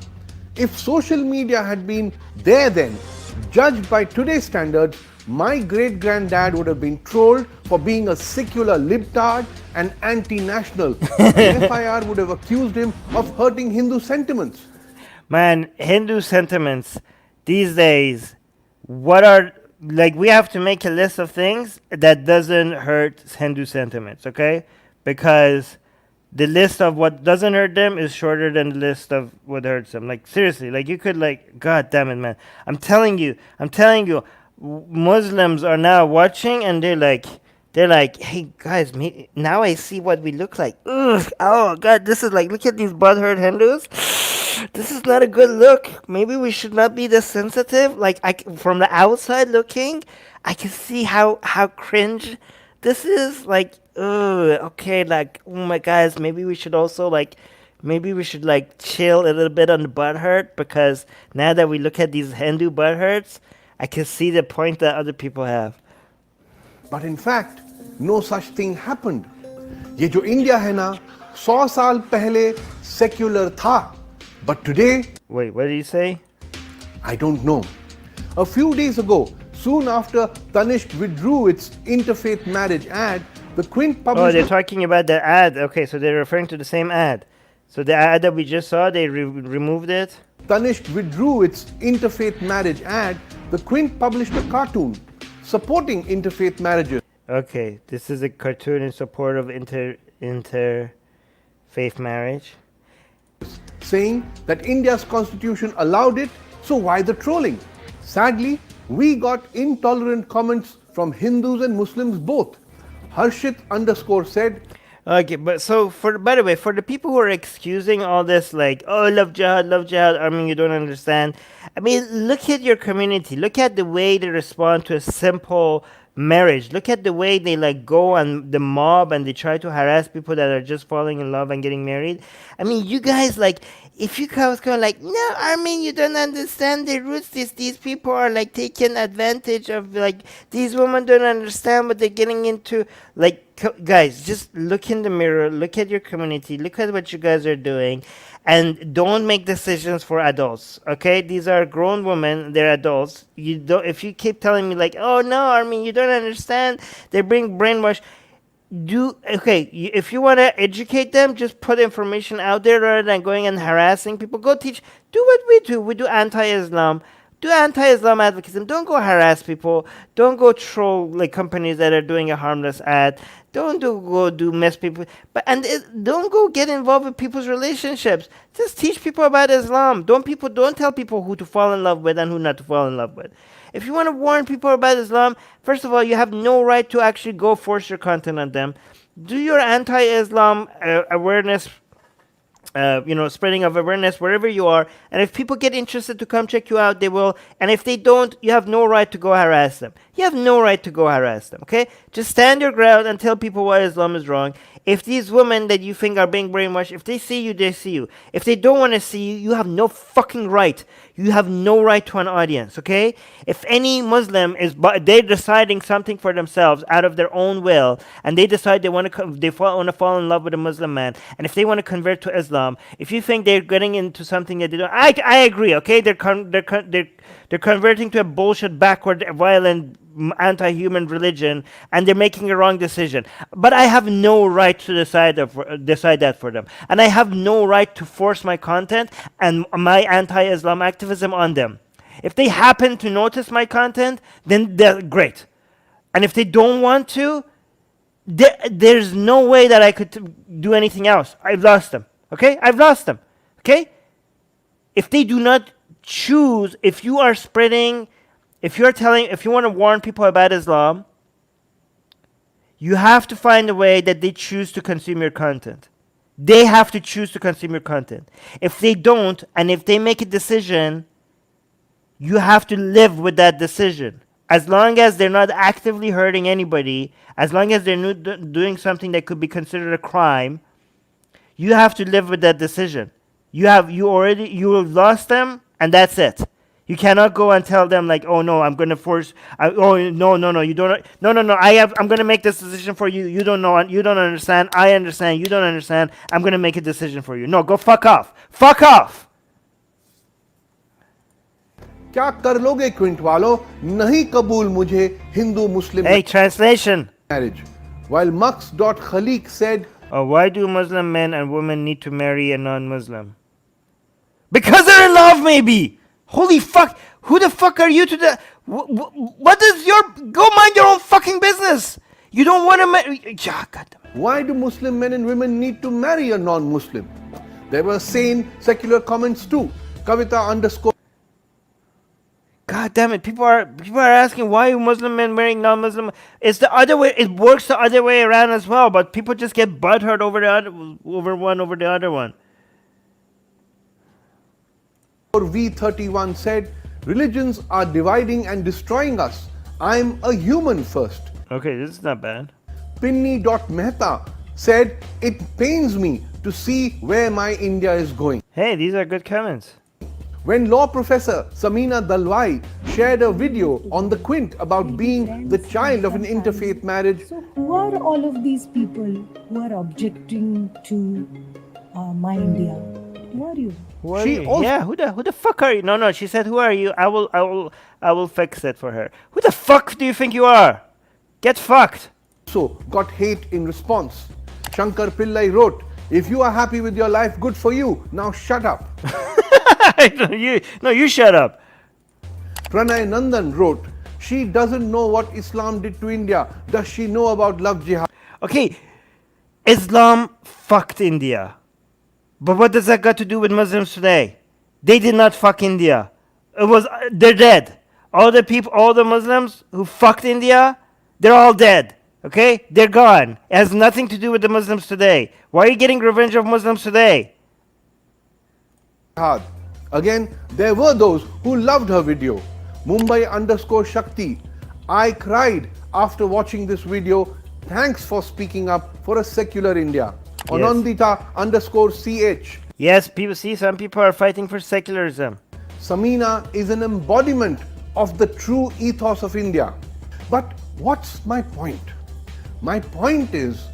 If social media had been there then, judged by today's standards, my great-granddad would have been trolled for being a secular libtard and anti-national. The FIR would have accused him of hurting Hindu sentiments. Man, Hindu sentiments these days, what are, like, we have to make a list of things that doesn't hurt Hindu sentiments, okay? Because the list of what doesn't hurt them is shorter than the list of what hurts them. Like, seriously, like, you could, like, god damn it, man. I'm telling you, Muslims are now watching and they're like, hey guys, now I see what we look like. Ugh, oh god, this is like, look at these butthurt Hindus. This is not a good look. Maybe we should not be this sensitive. Like, from the outside looking, I can see how cringe this is. Like, okay, like, oh my guys, maybe we should also chill a little bit on the butthurt, because now that we look at these Hindu butthurts, I can see the point that other people have. But in fact, no such thing happened. ये जो India है ना, 100 साल पहले secular था. But today, wait, what did you say? I don't know. A few days ago, soon after Tanishq withdrew its interfaith marriage ad, the Quint published... Oh, they're talking about the ad. Okay, so they're referring to the same ad. So the ad that we just saw, they removed it? Tanishq withdrew its interfaith marriage ad. The Quint published a cartoon supporting interfaith marriages. Okay, this is a cartoon in support of interfaith marriage. Saying that India's constitution allowed it, so why the trolling? Sadly, we got intolerant comments from Hindus and Muslims both. Harshit_ said, okay, but so, by the way, for the people who are excusing all this, like, oh, love jihad, I mean, you don't understand. I mean, look at your community. Look at the way they respond to a simple marriage. Look at the way they, like, go on the mob and they try to harass people that are just falling in love and getting married. I mean, you guys, like, if you guys go like, no, Armin, you don't understand the roots. These people are, like, taking advantage of, like, these women don't understand what they're getting into. Like, guys, just look in the mirror, look at your community, look at what you guys are doing, and don't make decisions for adults, okay? These are grown women, they're adults. You don't, if you keep telling me like, oh no, Armin, you don't understand, they bring brainwash. If you want to educate them, just put information out there rather than going and harassing people. Go teach, do what we do anti-Islam. Do anti-Islam advocacy. Don't go harass people. Don't go troll like companies that are doing a harmless ad. Don't go mess people. Don't go get involved with people's relationships. Just teach people about Islam. Don't tell people who to fall in love with and who not to fall in love with. If you want to warn people about Islam, first of all, you have no right to actually go force your content on them. Do your anti-Islam awareness. Spreading of awareness wherever you are. And if people get interested to come check you out, they will. And if they don't, you have no right to go harass them. You have no right to go harass them, okay? Just stand your ground and tell people why Islam is wrong. If these women that you think are being brainwashed, if they see you, they see you. If they don't want to see you, you have no fucking right. You have no right to an audience, okay? If any Muslim they're deciding something for themselves out of their own will, and they decide they want to fall in love with a Muslim man, and if they want to convert to Islam, if you think they're getting into something that they don't, I agree, okay? They're converting to a bullshit, backward, violent, anti-human religion, and they're making a wrong decision. But I have no right to decide that for them, and I have no right to force my content and my anti-Islam activism on them. If they happen to notice my content, then they're great, and if they don't want to, there's no way that I could do anything else. I've lost them. Okay, I've lost them. Okay, if they do not choose, if you want to warn people about Islam, you have to find a way that they choose to consume your content. They have to choose to consume your content. If they don't, and if they make a decision, you have to live with that decision. As long as they're not actively hurting anybody, as long as they're not doing something that could be considered a crime, you have to live with that decision. You have lost them, and that's it. You cannot go and tell them like, oh no, I'm going to force. Oh no, you don't. No. I'm going to make this decision for you. You don't know. You don't understand. I understand. You don't understand. I'm going to make a decision for you. No, go fuck off. Fuck off. क्या कर लोगे Quint वालों? नहीं कबूल मुझे हिंदू मुस्लिम Hey, translation. marriage. While Mux.Khalik said, Why do Muslim men and women need to marry a non-Muslim? Because they're in love, maybe. Holy fuck! Who the fuck are you to the? What is your? Go mind your own fucking business. You don't want to marry. why do Muslim men and women need to marry a non-Muslim? There were sane secular comments too. Kavita_ God damn it! People are asking why Muslim men marrying non-Muslim. It's the other way. It works the other way around as well. But people just get butthurt over the other one. V31 said, religions are dividing and destroying us. I'm a human first. Okay, this is not bad. Pinni.Mehta said, it pains me to see where my India is going. Hey, these are good comments. When law professor Samina Dalwai shared a video on the Quint about being the child of an interfaith marriage. So who are all of these people who are objecting to my India? Who are you? Who are you? Yeah, who the fuck are you? No, she said, who are you? I will fix it for her. Who the fuck do you think you are? Get fucked. So got hate in response. Shankar Pillai wrote, if you are happy with your life, good for you. Now shut up. you shut up. Pranay Nandan wrote, she doesn't know what Islam did to India. Does she know about love jihad? Okay, Islam fucked India. But what does that got to do with Muslims today? They did not fuck India. They're dead. All the Muslims who fucked India, they're all dead. Okay? They're gone. It has nothing to do with the Muslims today. Why are you getting revenge of Muslims today? Again, there were those who loved her video. Mumbai_Shakti. I cried after watching this video. Thanks for speaking up for a secular India. Yes. Anandita_CH. Yes, some people are fighting for secularism. Samina is an embodiment of the true ethos of India. But what's my point? My point is,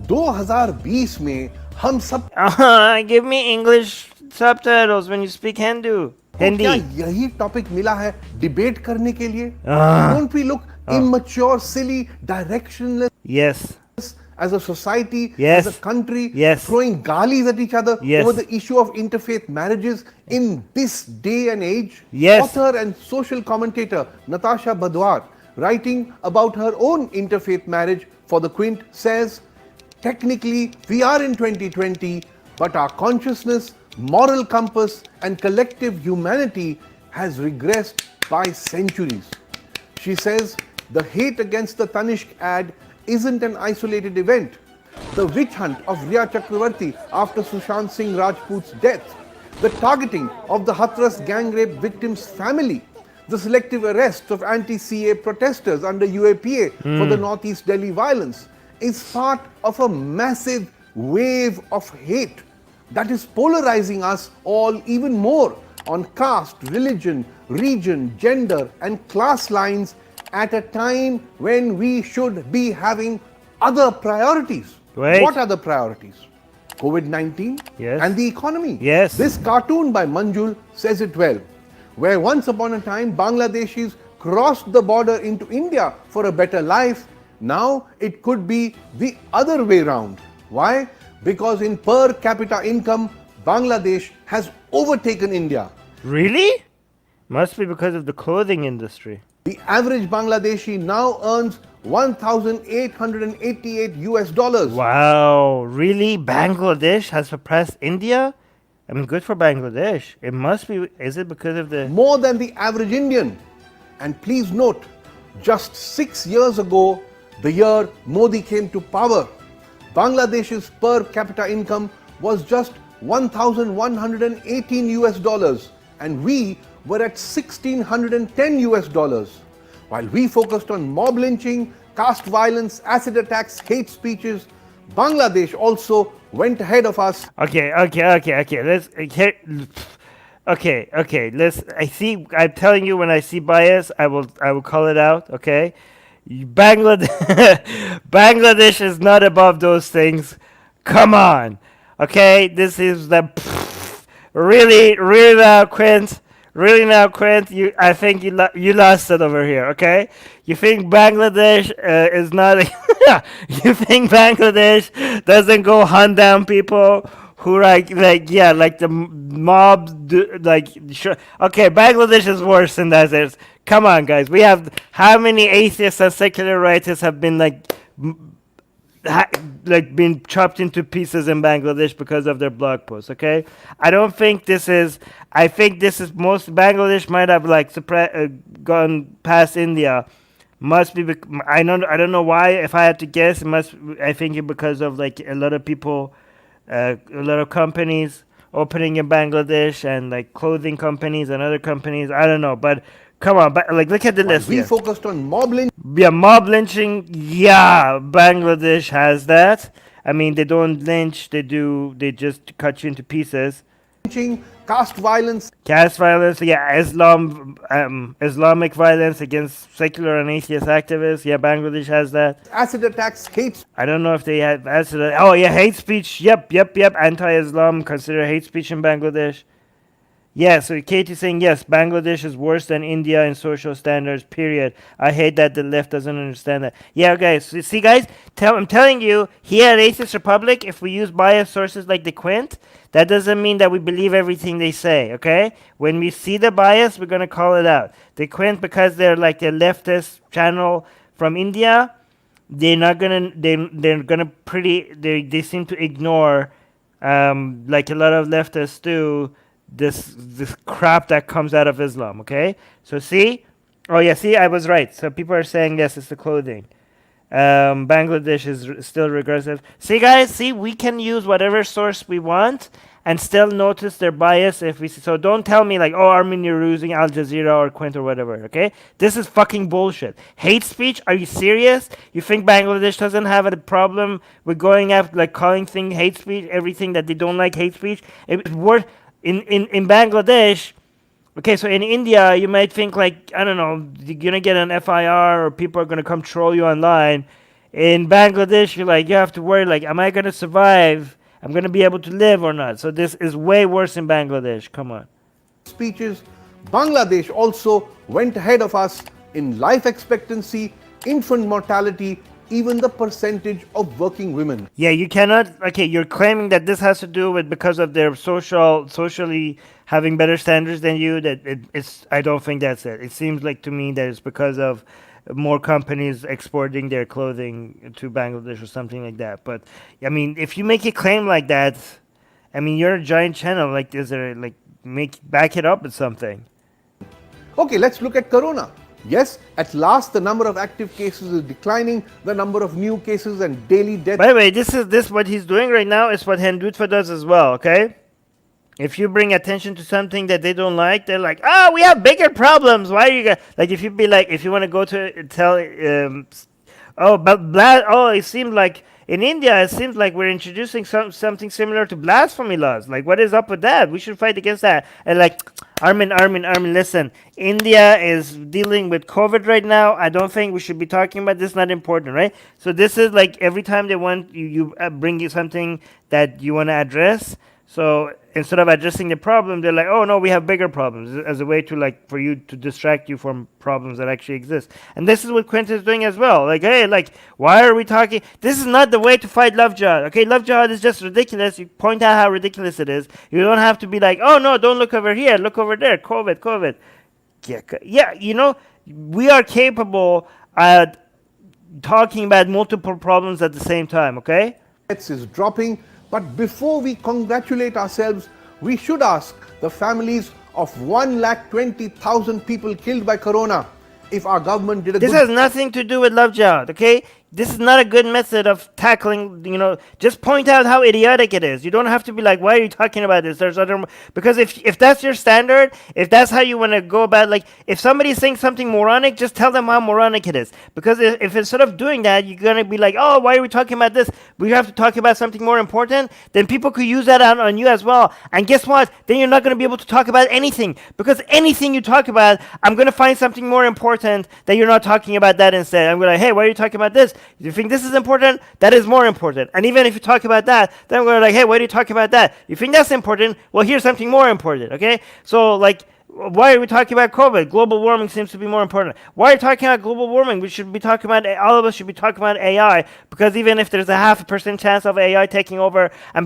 2020 में हम सब give me English subtitles when you speak Hindi. क्या यही topic मिला है debate करने के लिए? Don't we look immature, silly, directionless? Yes. As a society, yes. as a country, yes. throwing galis at each other yes. over the issue of interfaith marriages in this day and age? Yes. Author and social commentator Natasha Badwar, writing about her own interfaith marriage for the Quint, says, technically we are in 2020, but our consciousness, moral compass and collective humanity has regressed by centuries. She says the hate against the Tanishq ad isn't an isolated event. The witch hunt of Riya Chakravarti after Sushant Singh Rajput's death, the targeting of the Hathras gang rape victim's family, the selective arrests of anti-CA protesters under UAPA for the Northeast Delhi violence is part of a massive wave of hate that is polarizing us all even more on caste, religion, region, gender and class lines at a time when we should be having other priorities. Right. What are the priorities? COVID-19 yes. and the economy. Yes. This cartoon by Manjul says it well, where once upon a time Bangladeshis crossed the border into India for a better life. Now it could be the other way round. Why? Because in per capita income, Bangladesh has overtaken India. Really? Must be because of the clothing industry. The average Bangladeshi now earns $1,888. Wow, really? Bangladesh has surpassed India? I mean, good for Bangladesh. It must be, is it because of the... More than the average Indian. And please note, just 6 years ago, the year Modi came to power, Bangladesh's per capita income was just 1,118 US dollars and we were at 1,610 US dollars. While we focused on mob lynching, caste violence, acid attacks, hate speeches, Bangladesh also went ahead of us. Okay. Let's. I'm telling you, when I see bias, I will call it out. Okay. Bangladesh is not above those things. Come on. Okay. This is the really now, Quint. Really now, Quint, I think you lost it over here, okay? You think Bangladesh is not... you think Bangladesh doesn't go hunt down people who like the mob, sure. Okay, Bangladesh is worse than that is. Come on, guys. We have... How many atheists and secular rightists have been been chopped into pieces in Bangladesh because of their blog posts, okay? I think this is most Bangladesh might have gone past India. Must be I don't know why. If I had to guess, I think it's because of a lot of people, a lot of companies opening in Bangladesh and clothing companies and other companies. I don't know, but come on, look at the list We here. focused on mob lynching. Yeah, mob lynching. Yeah, Bangladesh has that. I mean, they don't lynch. They just cut you into pieces. Caste violence. Yeah, Islamic violence against secular and atheist activists. Yeah, Bangladesh has that. Acid attacks, hate. I don't know if they have acid. Oh yeah, hate speech. Yep. Anti-Islam, consider hate speech in Bangladesh. Yeah, so Katie's saying, yes, Bangladesh is worse than India in social standards, period. I hate that the left doesn't understand that. Yeah, guys, see, guys, I'm telling you, here at Atheist Republic, if we use biased sources like the Quint, that doesn't mean that we believe everything they say, okay? When we see the bias, we're going to call it out. The Quint, because they're a leftist channel from India, they seem to ignore, like a lot of leftists do, this crap that comes out of Islam, okay? So see? Oh yeah, see, I was right. So people are saying, yes, it's the clothing. Bangladesh is still regressive. See, guys, see, we can use whatever source we want and still notice their bias if we see. So don't tell me oh, Armin, you're using Al Jazeera or Quint or whatever, okay? This is fucking bullshit. Hate speech? Are you serious? You think Bangladesh doesn't have a problem with going after, calling things hate speech, everything that they don't like hate speech? It's worse. In Bangladesh, okay, so in India, you might think I don't know, you're going to get an FIR or people are going to come troll you online. In Bangladesh, you're you have to worry, am I going to survive? I'm going to be able to live or not? So this is way worse in Bangladesh. Come on. Speeches. Bangladesh also went ahead of us in life expectancy, infant mortality, even the percentage of working women. Yeah, you cannot. Okay, you're claiming that this has to do with because of their socially having better standards than you. It's. I don't think that's it. It seems to me that it's because of more companies exporting their clothing to Bangladesh or something like that. But I mean, if you make a claim like that, I mean, you're a giant channel. Is there back it up with something? Okay, let's look at Corona. Yes, at last the number of active cases is declining, the number of new cases and daily deaths. By the way, this what he's doing right now is what Hindutva does as well, okay? If you bring attention to something that they don't like, they're like, oh, we have bigger problems. Why are you guys... if you be if you want to go to tell... it seems like in India, it seems like we're introducing something similar to blasphemy laws. What is up with that? We should fight against that. And Armin, listen. India is dealing with COVID right now. I don't think we should be talking about this. Not important, right? So this is every time they want you bring you something that you want to address. So instead of addressing the problem, they're like, oh no, we have bigger problems, as a way to for you to distract you from problems that actually exist. And this is what Quentin is doing as well. Hey, why are we talking? This is not the way to fight love jihad. Okay, love jihad is just ridiculous. You point out how ridiculous it is. You don't have to be oh no, don't look over here, look over there. COVID. Yeah, we are capable at talking about multiple problems at the same time, okay? Is dropping. But before we congratulate ourselves, we should ask the families of 120,000 people killed by Corona if our government did a This has nothing to do with love jihad, okay? this is not a good method of tackling, just point out how idiotic it is. You don't have to be like, why are you talking about this? There's other, because if that's your standard, if that's how you want to go about, like, if somebody's saying something moronic, just tell them how moronic it is. Because if instead of doing that, you're going to be like, oh, why are we talking about this? We have to talk about something more important, then people could use that on you as well. And guess what? Then you're not going to be able to talk about anything, because anything you talk about, I'm going to find something more important that you're not talking about that instead. I'm going to, hey, why are you talking about this? You think this is important? That is more important. And even if you talk about that, then I'm going to like, hey, why are you talking about that? You think that's important? Well, here's something more important, okay? So, like, why are we talking about COVID? Global warming seems to be more important. Why are you talking about global warming? We should be talking about, all of us should be talking about AI, because even if there's a 0.5% chance of AI taking over and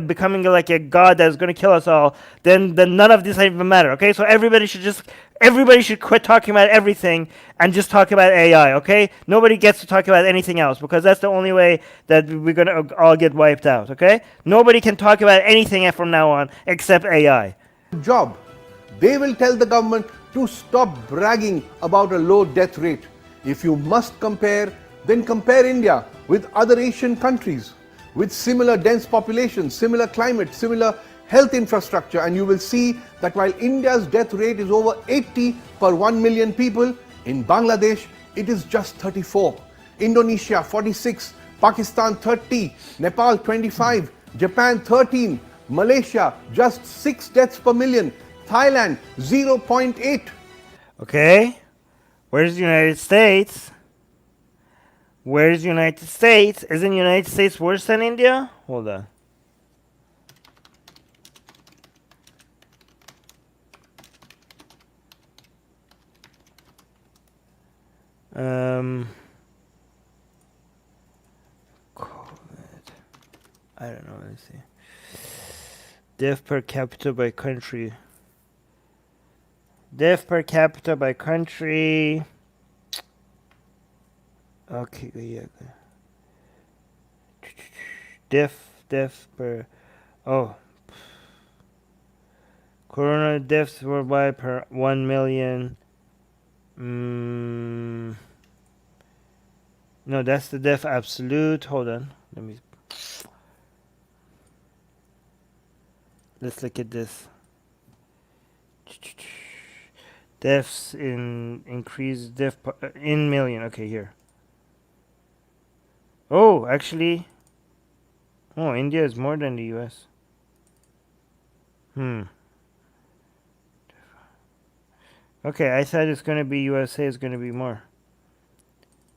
becoming like a god that's going to kill us all, then none of this even matter, okay? So everybody should quit talking about everything and just talk about AI, okay? Nobody gets to talk about anything else, because that's the only way that we're going to all get wiped out, okay? Nobody can talk about anything from now on except AI. Job. They will tell the government to stop bragging about a low death rate. If you must compare, then compare India with other Asian countries with similar dense populations, similar climate, similar health infrastructure, and you will see that while India's death rate is over 80 per 1 million people, in Bangladesh it is just 34, Indonesia 46, Pakistan 30, Nepal 25, Japan 13, Malaysia just 6 deaths per million, Thailand 0.8. Okay, where's the United States? Where's the United States? Isn't the United States worse than India? Hold on. COVID. I don't know. Let's see. Death per capita by country. Death per capita by country. Okay, yeah. Death per. Oh. Corona deaths worldwide per 1 million. No, that's the death absolute. Hold on. Let's look at this. Deaths in increased death in million. Okay, here. Oh, actually. Oh, India is more than the US. Okay, I thought it's going to be USA is going to be more.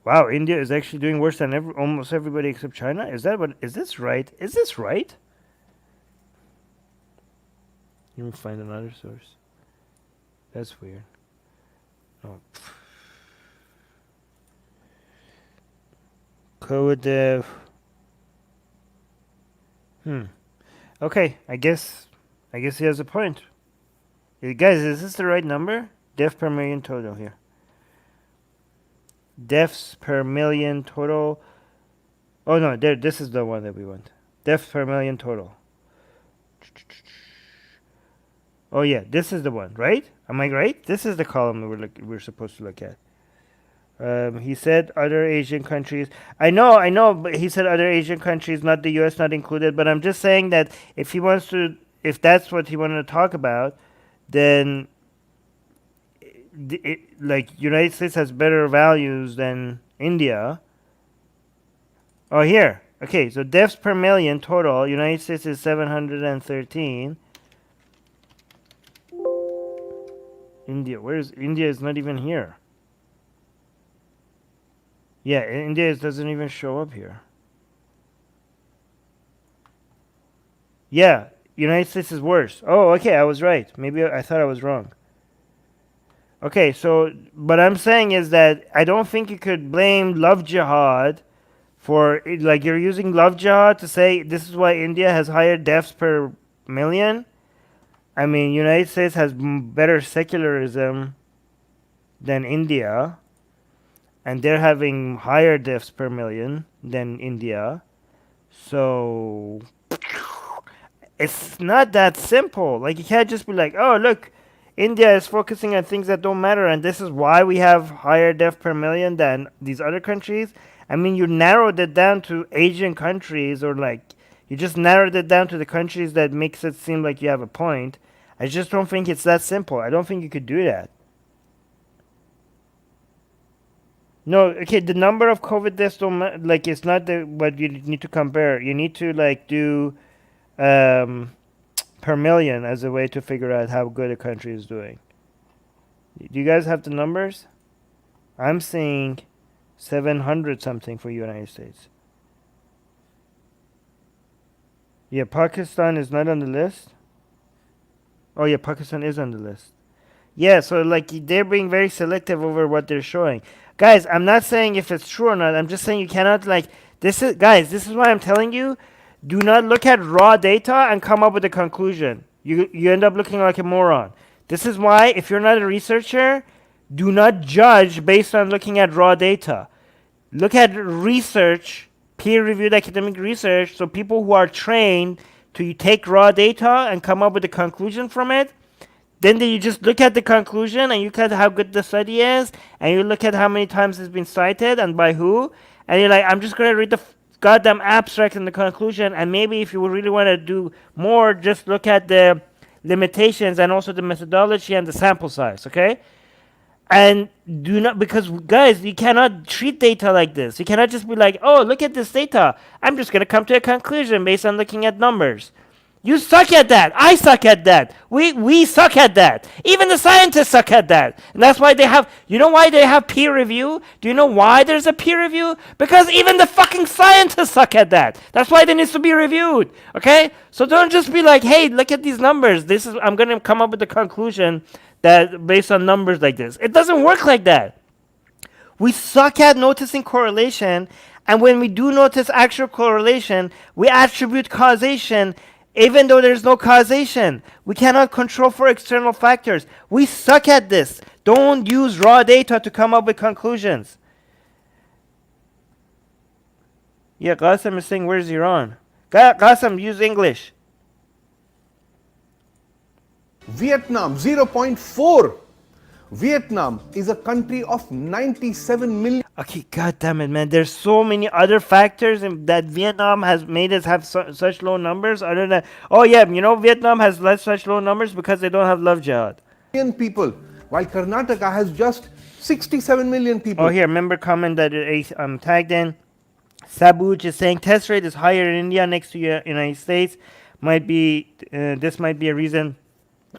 Wow, India is actually doing worse than almost everybody except China. Is this right? Is this right? Let me find another source. That's weird. Oh. Code. Okay, I guess he has a point. Guys, is this the right number? Death per million total here. Deaths per million total. Oh no, this is the one that we want. Deaths per million total. Oh yeah, this is the one, right? Am I right? This is the column that we're supposed to look at. He said other Asian countries. I know, but he said other Asian countries, not the US, not included. But I'm just saying that if that's what he wanted to talk about, then like United States has better values than India. Oh, here. Okay, so deaths per million total. United States is 713. India, where's India? Is not even here. Yeah, India doesn't even show up here. Yeah, United States is worse. Oh, okay, I was right. Maybe I thought I was wrong. Okay, so what I'm saying is that I don't think you could blame Love Jihad for, like, you're using Love Jihad to say this is why India has higher deaths per million. I mean, United States has better secularism than India, and they're having higher deaths per million than India. So it's not that simple. Like, you can't just be like, oh, look, India is focusing on things that don't matter, and this is why we have higher death per million than these other countries. I mean, you narrowed it down to Asian countries, or like you just narrowed it down to the countries that makes it seem like you have a point. I just don't think it's that simple. I don't think you could do that. No, okay, the number of COVID deaths don't like it's not the what you need to compare. You need to like do per million as a way to figure out how good a country is doing. Do you guys have the numbers? I'm seeing 700 something for United States. Yeah, Pakistan is not on the list. Oh yeah, Pakistan is on the list. Yeah, so like they're being very selective over what they're showing. Guys, I'm not saying if it's true or not. I'm just saying you cannot like this is this is why I'm telling you, do not look at raw data and come up with a conclusion. You end up looking like a moron. This is why if you're not a researcher, do not judge based on looking at raw data. Look at research, peer-reviewed academic research, so people who are trained to take raw data and come up with a conclusion from it. Then you just look at the conclusion and you look at how good the study is, and you look at how many times it's been cited and by who, and you're like, I'm just going to read the goddamn abstract and the conclusion, and maybe if you really want to do more, just look at the limitations and also the methodology and the sample size, okay? And do not, because guys, you cannot treat data like this. You cannot just be like, oh, look at this data. I'm just going to come to a conclusion based on looking at numbers. You suck at that. I suck at that. We suck at that. Even the scientists suck at that. And that's why they have, you know why they have peer review? Do you know why there's a peer review? Because even the fucking scientists suck at that. That's why they need to be reviewed. Okay? So don't just be like, hey, look at these numbers. I'm going to come up with a conclusion that based on numbers like this. It doesn't work like that. We suck at noticing correlation. And when we do notice actual correlation, we attribute causation even though there's no causation. We cannot control for external factors. We suck at this. Don't use raw data to come up with conclusions. Yeah, Qasim is saying, where's Iran? Qasim, use English. Vietnam, 0.4. Vietnam is a country of 97 million. Okay, god damn it, man. There's so many other factors that Vietnam has made us have such low numbers. Other than, oh yeah, you know, Vietnam has such low numbers because they don't have love jihad. People, while Karnataka has just 67 million people. Oh, here, remember comment that tagged in. Sabuj is saying test rate is higher in India next to United States. Might be, this might be a reason.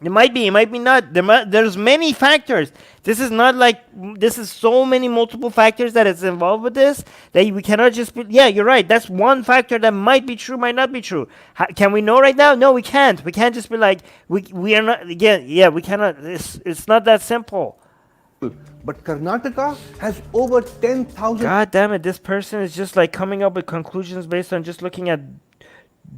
It might be not. There's many factors. This is not like, this is so many multiple factors that is involved with this that we cannot just be, yeah, you're right. That's one factor that might be true, might not be true. Can we know right now? No, we can't. We can't just be like, we are not, again, yeah, we cannot, it's not that simple. But Karnataka has over 10,000. God damn it, this person is just like coming up with conclusions based on just looking at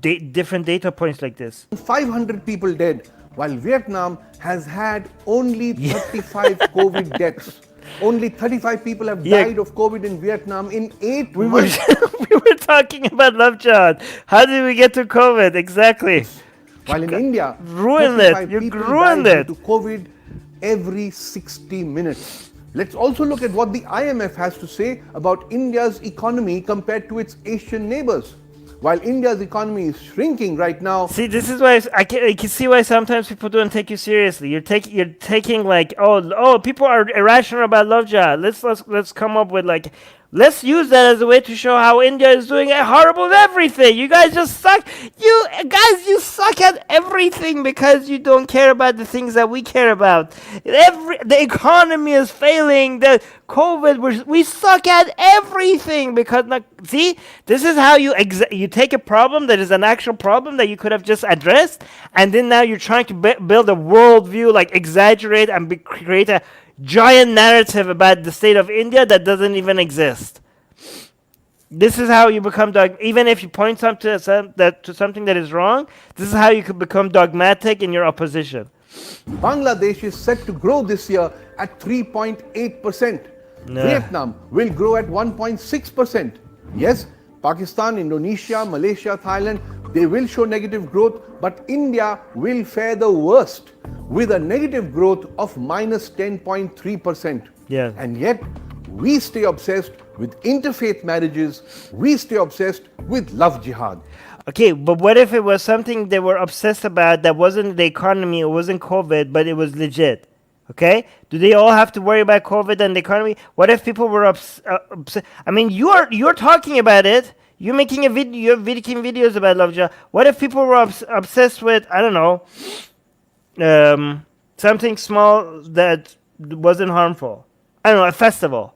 different data points like this. 500 people dead. While Vietnam has had only 35 COVID deaths. Only 35 people have died of COVID in Vietnam in 8 months. We were talking about love jihad. How did we get to COVID? Exactly. While in India, ruined it. You ruined it. Due to COVID every 60 minutes. Let's also look at what the IMF has to say about India's economy compared to its Asian neighbors. While India's economy is shrinking right now. See, this is why I can see why sometimes people don't take you seriously. You're taking like, oh, people are irrational about love jihad. Let's come up with like, let's use that as a way to show how India is doing horrible at everything. You guys just suck. You suck at everything because you don't care about the things that we care about. The economy is failing. The COVID, we suck at everything because, see, this is how you take a problem that is an actual problem that you could have just addressed, and then now you're trying to build a worldview, like exaggerate and create a giant narrative about the state of India that doesn't even exist. This is how you become even if you point to something that is wrong, this is how you could become dogmatic in your opposition. Bangladesh is set to grow this year at 3.8%. Vietnam will grow at 1.6%. Yes, Pakistan, Indonesia, Malaysia, Thailand they will show negative growth, but India will fare the worst with a negative growth of minus 10.3%. Yeah. And yet, we stay obsessed with interfaith marriages, we stay obsessed with love jihad. Okay, but what if it was something they were obsessed about that wasn't the economy, it wasn't COVID, but it was legit? Okay? Do they all have to worry about COVID and the economy? What if people were obsessed? I mean, you're talking about it. You're making a video. You're making videos about love jihad. What if people were obsessed with, I don't know, something small that wasn't harmful? I don't know, a festival.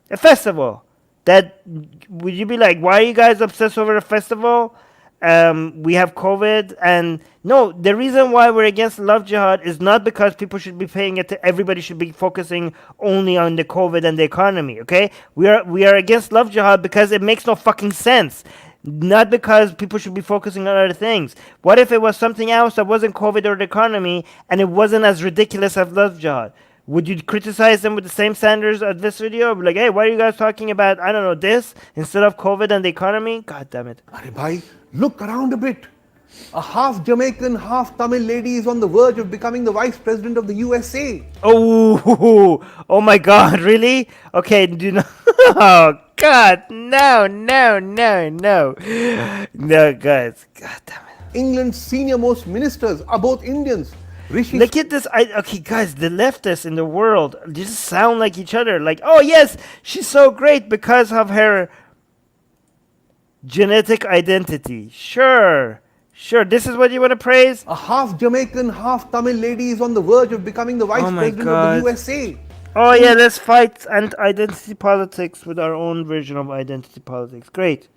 A festival. That, would you be like, why are you guys obsessed over a festival? We have COVID, and no, the reason why we're against love jihad is not because people should be paying it. Everybody should be focusing only on the COVID and the economy. Okay, we are against love jihad because it makes no fucking sense. Not because people should be focusing on other things. What if it was something else that wasn't COVID or the economy, and it wasn't as ridiculous as love jihad? Would you criticize them with the same standards of this video? Be like, hey, why are you guys talking about, I don't know, this instead of COVID and the economy? God damn it. Arey bhai, look around a bit. A half Jamaican, half Tamil lady is on the verge of becoming the vice president of the USA. Oh my God, really? Okay, do not. Oh God, no, guys, God damn it. England's senior most ministers are both Indians. Rishi Look at this. Okay, guys, the leftists in the world just sound like each other. Like, oh yes, she's so great because of her genetic identity. Sure. This is what you want to praise? A half Jamaican, half Tamil lady is on the verge of becoming the vice president of the USA. Oh yeah, let's fight identity politics with our own version of identity politics. Great.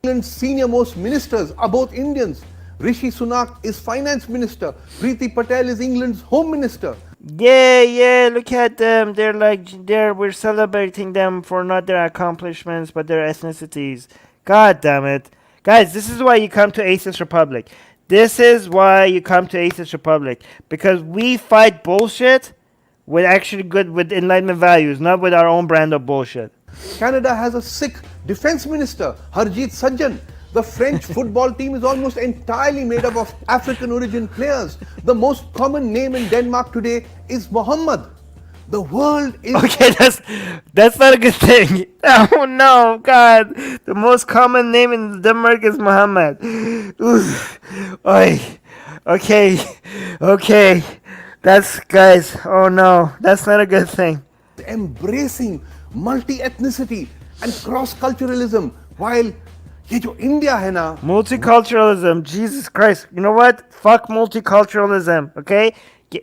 England's senior most ministers are both Indians. Rishi Sunak is finance minister. Priti Patel is England's home minister. Yeah, look at them. We're celebrating them for not their accomplishments, but their ethnicities. God damn it. Guys, this is why you come to Atheist Republic. This is why you come to Atheist Republic. Because we fight bullshit with Enlightenment values, not with our own brand of bullshit. Canada has a Sikh defense minister, Harjit Sajjan. The French football team is almost entirely made up of African origin players. The most common name in Denmark today is Muhammad. The world is... Okay, that's not a good thing. Oh no, God. The most common name in Denmark is Muhammad. Oy. Okay. That's, guys, oh no. That's not a good thing. Embracing multi-ethnicity and cross-culturalism while ये जो India है ना multiculturalism, Jesus Christ, you know what, fuck multiculturalism, okay?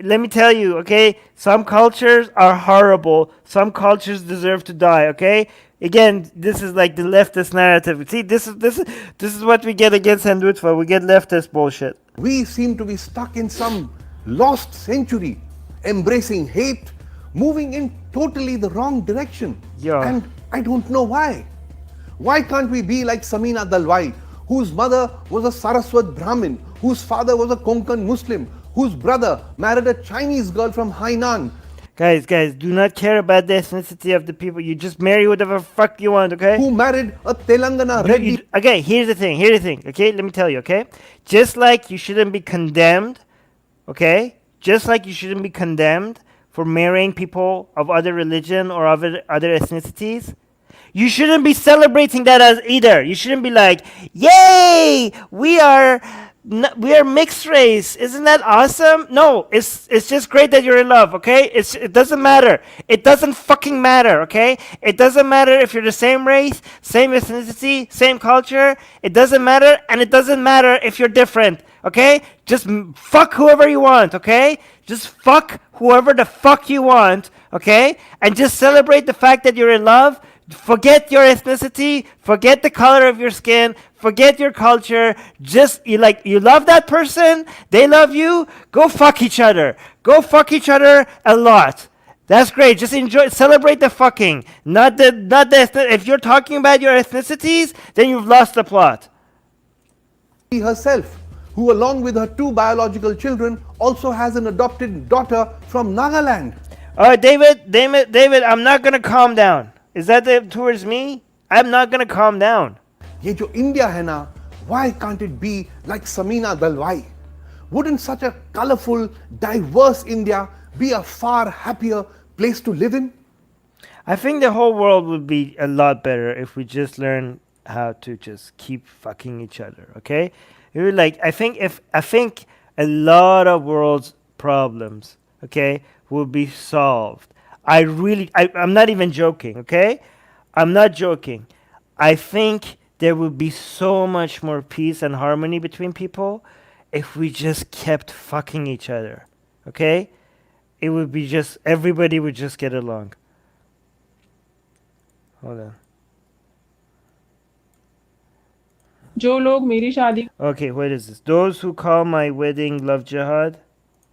Let me tell you, okay, some cultures are horrible, some cultures deserve to die, okay? Again, this is like the leftist narrative. See, this is what we get against Hindutva. We get leftist bullshit. We seem to be stuck in some lost century, embracing hate, moving in totally the wrong direction. Yeah. And I don't know why. Why can't we be like Samina Dalwai, whose mother was a Saraswat Brahmin, whose father was a Konkan Muslim, whose brother married a Chinese girl from Hainan? Guys, do not care about the ethnicity of the people. You just marry whatever fuck you want, okay? Who married a Telangana Reddy? Okay, here's the thing, okay? Let me tell you, okay? Just like you shouldn't be condemned, okay? Just like you shouldn't be condemned for marrying people of other religion or other ethnicities, you shouldn't be celebrating that as either. You shouldn't be like, yay, we are mixed race. Isn't that awesome? No, it's just great that you're in love, okay? It doesn't matter. It doesn't fucking matter, okay? It doesn't matter if you're the same race, same ethnicity, same culture. It doesn't matter, and it doesn't matter if you're different, okay? Just fuck whoever you want, okay? Just fuck whoever the fuck you want, okay? And just celebrate the fact that you're in love. Forget your ethnicity, forget the color of your skin, forget your culture. Just you love that person, they love you, go fuck each other. Go fuck each other a lot. That's great. Just enjoy, celebrate the fucking. Not the if you're talking about your ethnicities, then you've lost the plot. Herself, who along with her 2 biological children also has an adopted daughter from Nagaland. David, I'm not going to calm down. Is that towards me? I'm not going to calm down. ये जो India है ना, Why can't it be like Samina Dalwai? Wouldn't such a colorful, diverse India be a far happier place to live in? I think the whole world would be a lot better if we just learn how to just keep fucking each other. Okay, it would like I think a lot of world's problems, okay, will be solved. I'm not even joking. Okay, I'm not joking. I think there would be so much more peace and harmony between people if we just kept fucking each other. Okay, it would be just everybody would just get along. Hold on. जो लोग मेरी शादी Okay, what is this? Those who call my wedding love jihad.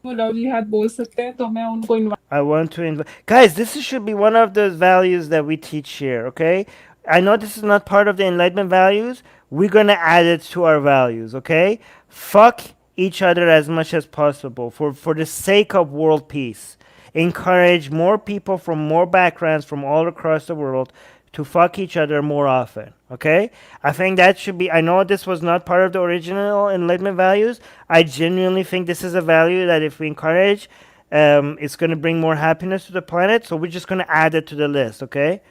को love जिहाद बोल सकते हैं तो मैं उनको invite I want to invite. Guys, should be one of those values that we teach here, okay? I know this is not part of the Enlightenment values. We're going to add it to our values, okay? Fuck each other as much as possible for the sake of world peace. Encourage more people from more backgrounds from all across the world to fuck each other more often, okay? I think that should be, I know this was not part of the original Enlightenment values. I genuinely think this is a value that if we encourage, it's going to bring more happiness to the planet. So we're just going to add it to the list, okay?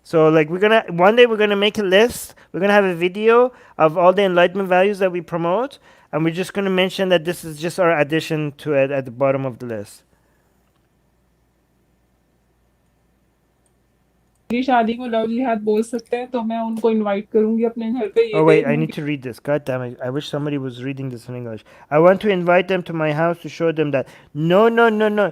So like one day we're going to make a list. We're going to have a video of all the Enlightenment values that we promote. And we're just going to mention that this is just our addition to it at the bottom of the list. मेरी शादी को love जिहाद बोल सकते हैं तो मैं उनको इनवाइट करूंगी अपने घर पे ये Oh wait, I need to read this. God damn it. I wish somebody was reading this in English. I want to invite them to my house to show them that no,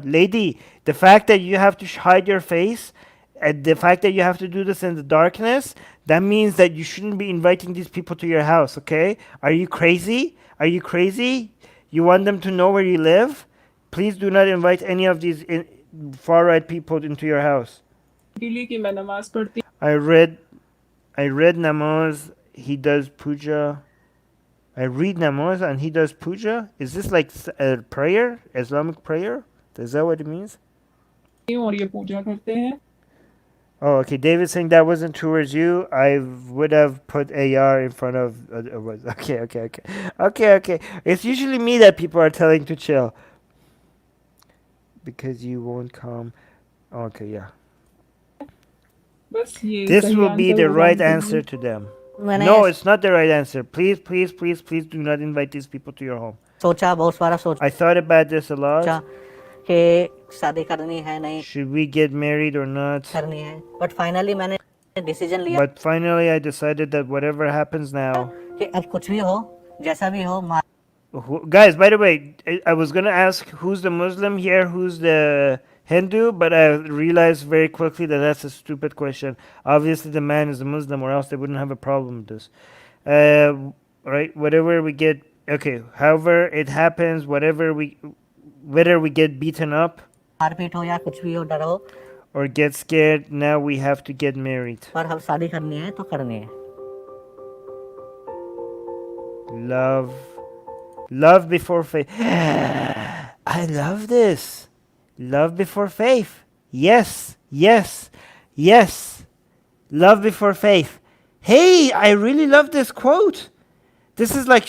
lady, the fact that you have to hide your face, and the fact that you have to do this in the darkness, that means that you shouldn't be inviting these people to your house, okay? Are you crazy? Are you crazy? You want them to know where you live? Please do not invite any of these far right people into your house. कि मैं नमाज पढ़ती I read namaz, he does puja. I read namaz and he does puja. Is this like a prayer, Islamic prayer? Is that what it means? हूँ और ये पूजा करते हैं Oh, okay. David saying that wasn't towards you. I would have put AR in front of. Okay. It's usually me that people are telling to chill. Because you won't come. Okay, yeah. बस ये This सही will be answer the होगा right उनके लिए। answer to them. No, it's not the right answer. Please do not invite these people to your home. सोचा बहुत सारा सोचा I thought about this a lot. कि शादी करनी है नहीं Should we get married or not? करनी है बट फाइनली मैंने डिसीजन लिया But finally, I decided that whatever happens now. कि अब कुछ भी हो जैसा भी हो Guys, by the way, I was going to ask who's the Muslim here, who's the Hindu, but I realized very quickly that that's a stupid question. Obviously, the man is a Muslim, or else they wouldn't have a problem with this. Right? Whatever we get, okay, however it happens, whether we get beaten up मारपीट हो या कुछ भी हो डर हो or get scared, now we have to get married. पर हम शादी करनी है तो करनी है Love before faith. I love this. Love before faith. Yes. Love before faith. Hey, I really love this quote. This is like,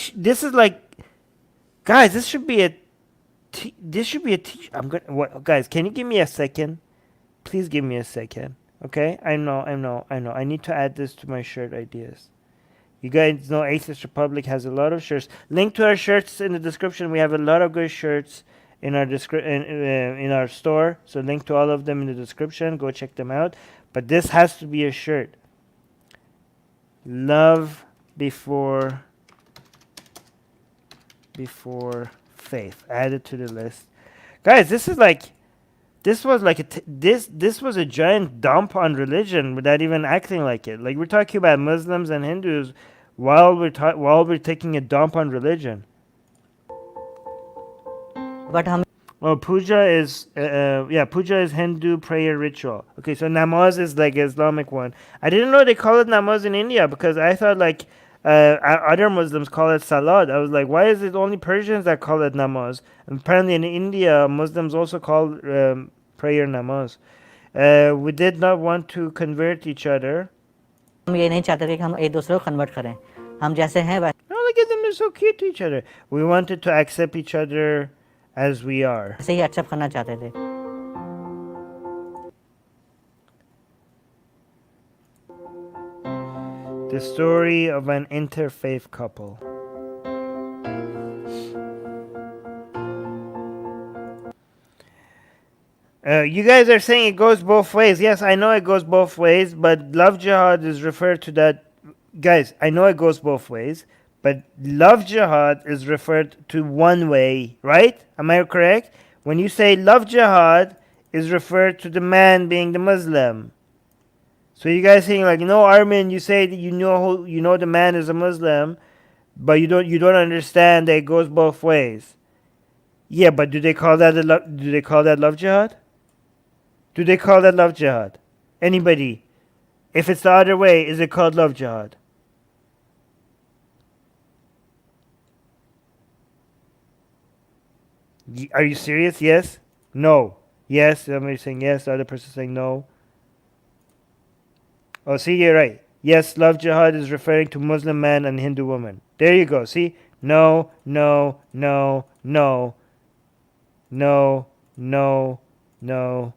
guys, this should be a guys, can you give me a second? Please give me a second. Okay? I know. I need to add this to my shirt ideas. You guys know Atheist Republic has a lot of shirts. Link to our shirts in the description. We have a lot of good shirts in our in our store. So link to all of them in the description. Go check them out. But this has to be a shirt. Love before faith. Add it to the list. Guys, this was a giant dump on religion without even acting like it. Like we're talking about Muslims and Hindus while we're taking a dump on religion. But हम Well, puja is Hindu prayer ritual. Okay, so namaz is like Islamic one. I didn't know they call it namaz in India because I thought like other Muslims call it salat. I was like, why is it only Persians that call it namaz? And apparently in India, Muslims also call prayer namaz. We did not want to convert each other. ये नहीं चाहते थे कि हम एक दूसरे को convert करें हम जैसे हैं वैसे Oh, look at them, they're so cute to each other. We wanted to accept each other as we are. ही एक्सेप्ट करना चाहते थे. The story of an interfaith couple. You guys are saying it goes both ways. Yes, I know it goes both ways, but love jihad is referred to that. Guys, I know it goes both ways, but love jihad is referred to one way, right? Am I correct? When you say love jihad is referred to the man being the Muslim. So you guys saying like, no, Armin, you say that you know the man is a Muslim, but you don't understand that it goes both ways. Yeah, but do they call that love jihad? Do they call that love jihad? Anybody? If it's the other way, is it called love jihad? Are you serious? Yes? No? Yes? Somebody saying yes, the other person saying no. Oh, see, you're right. Yes, love jihad is referring to Muslim man and Hindu woman. There you go. See? No, no, no, no. No, no, no,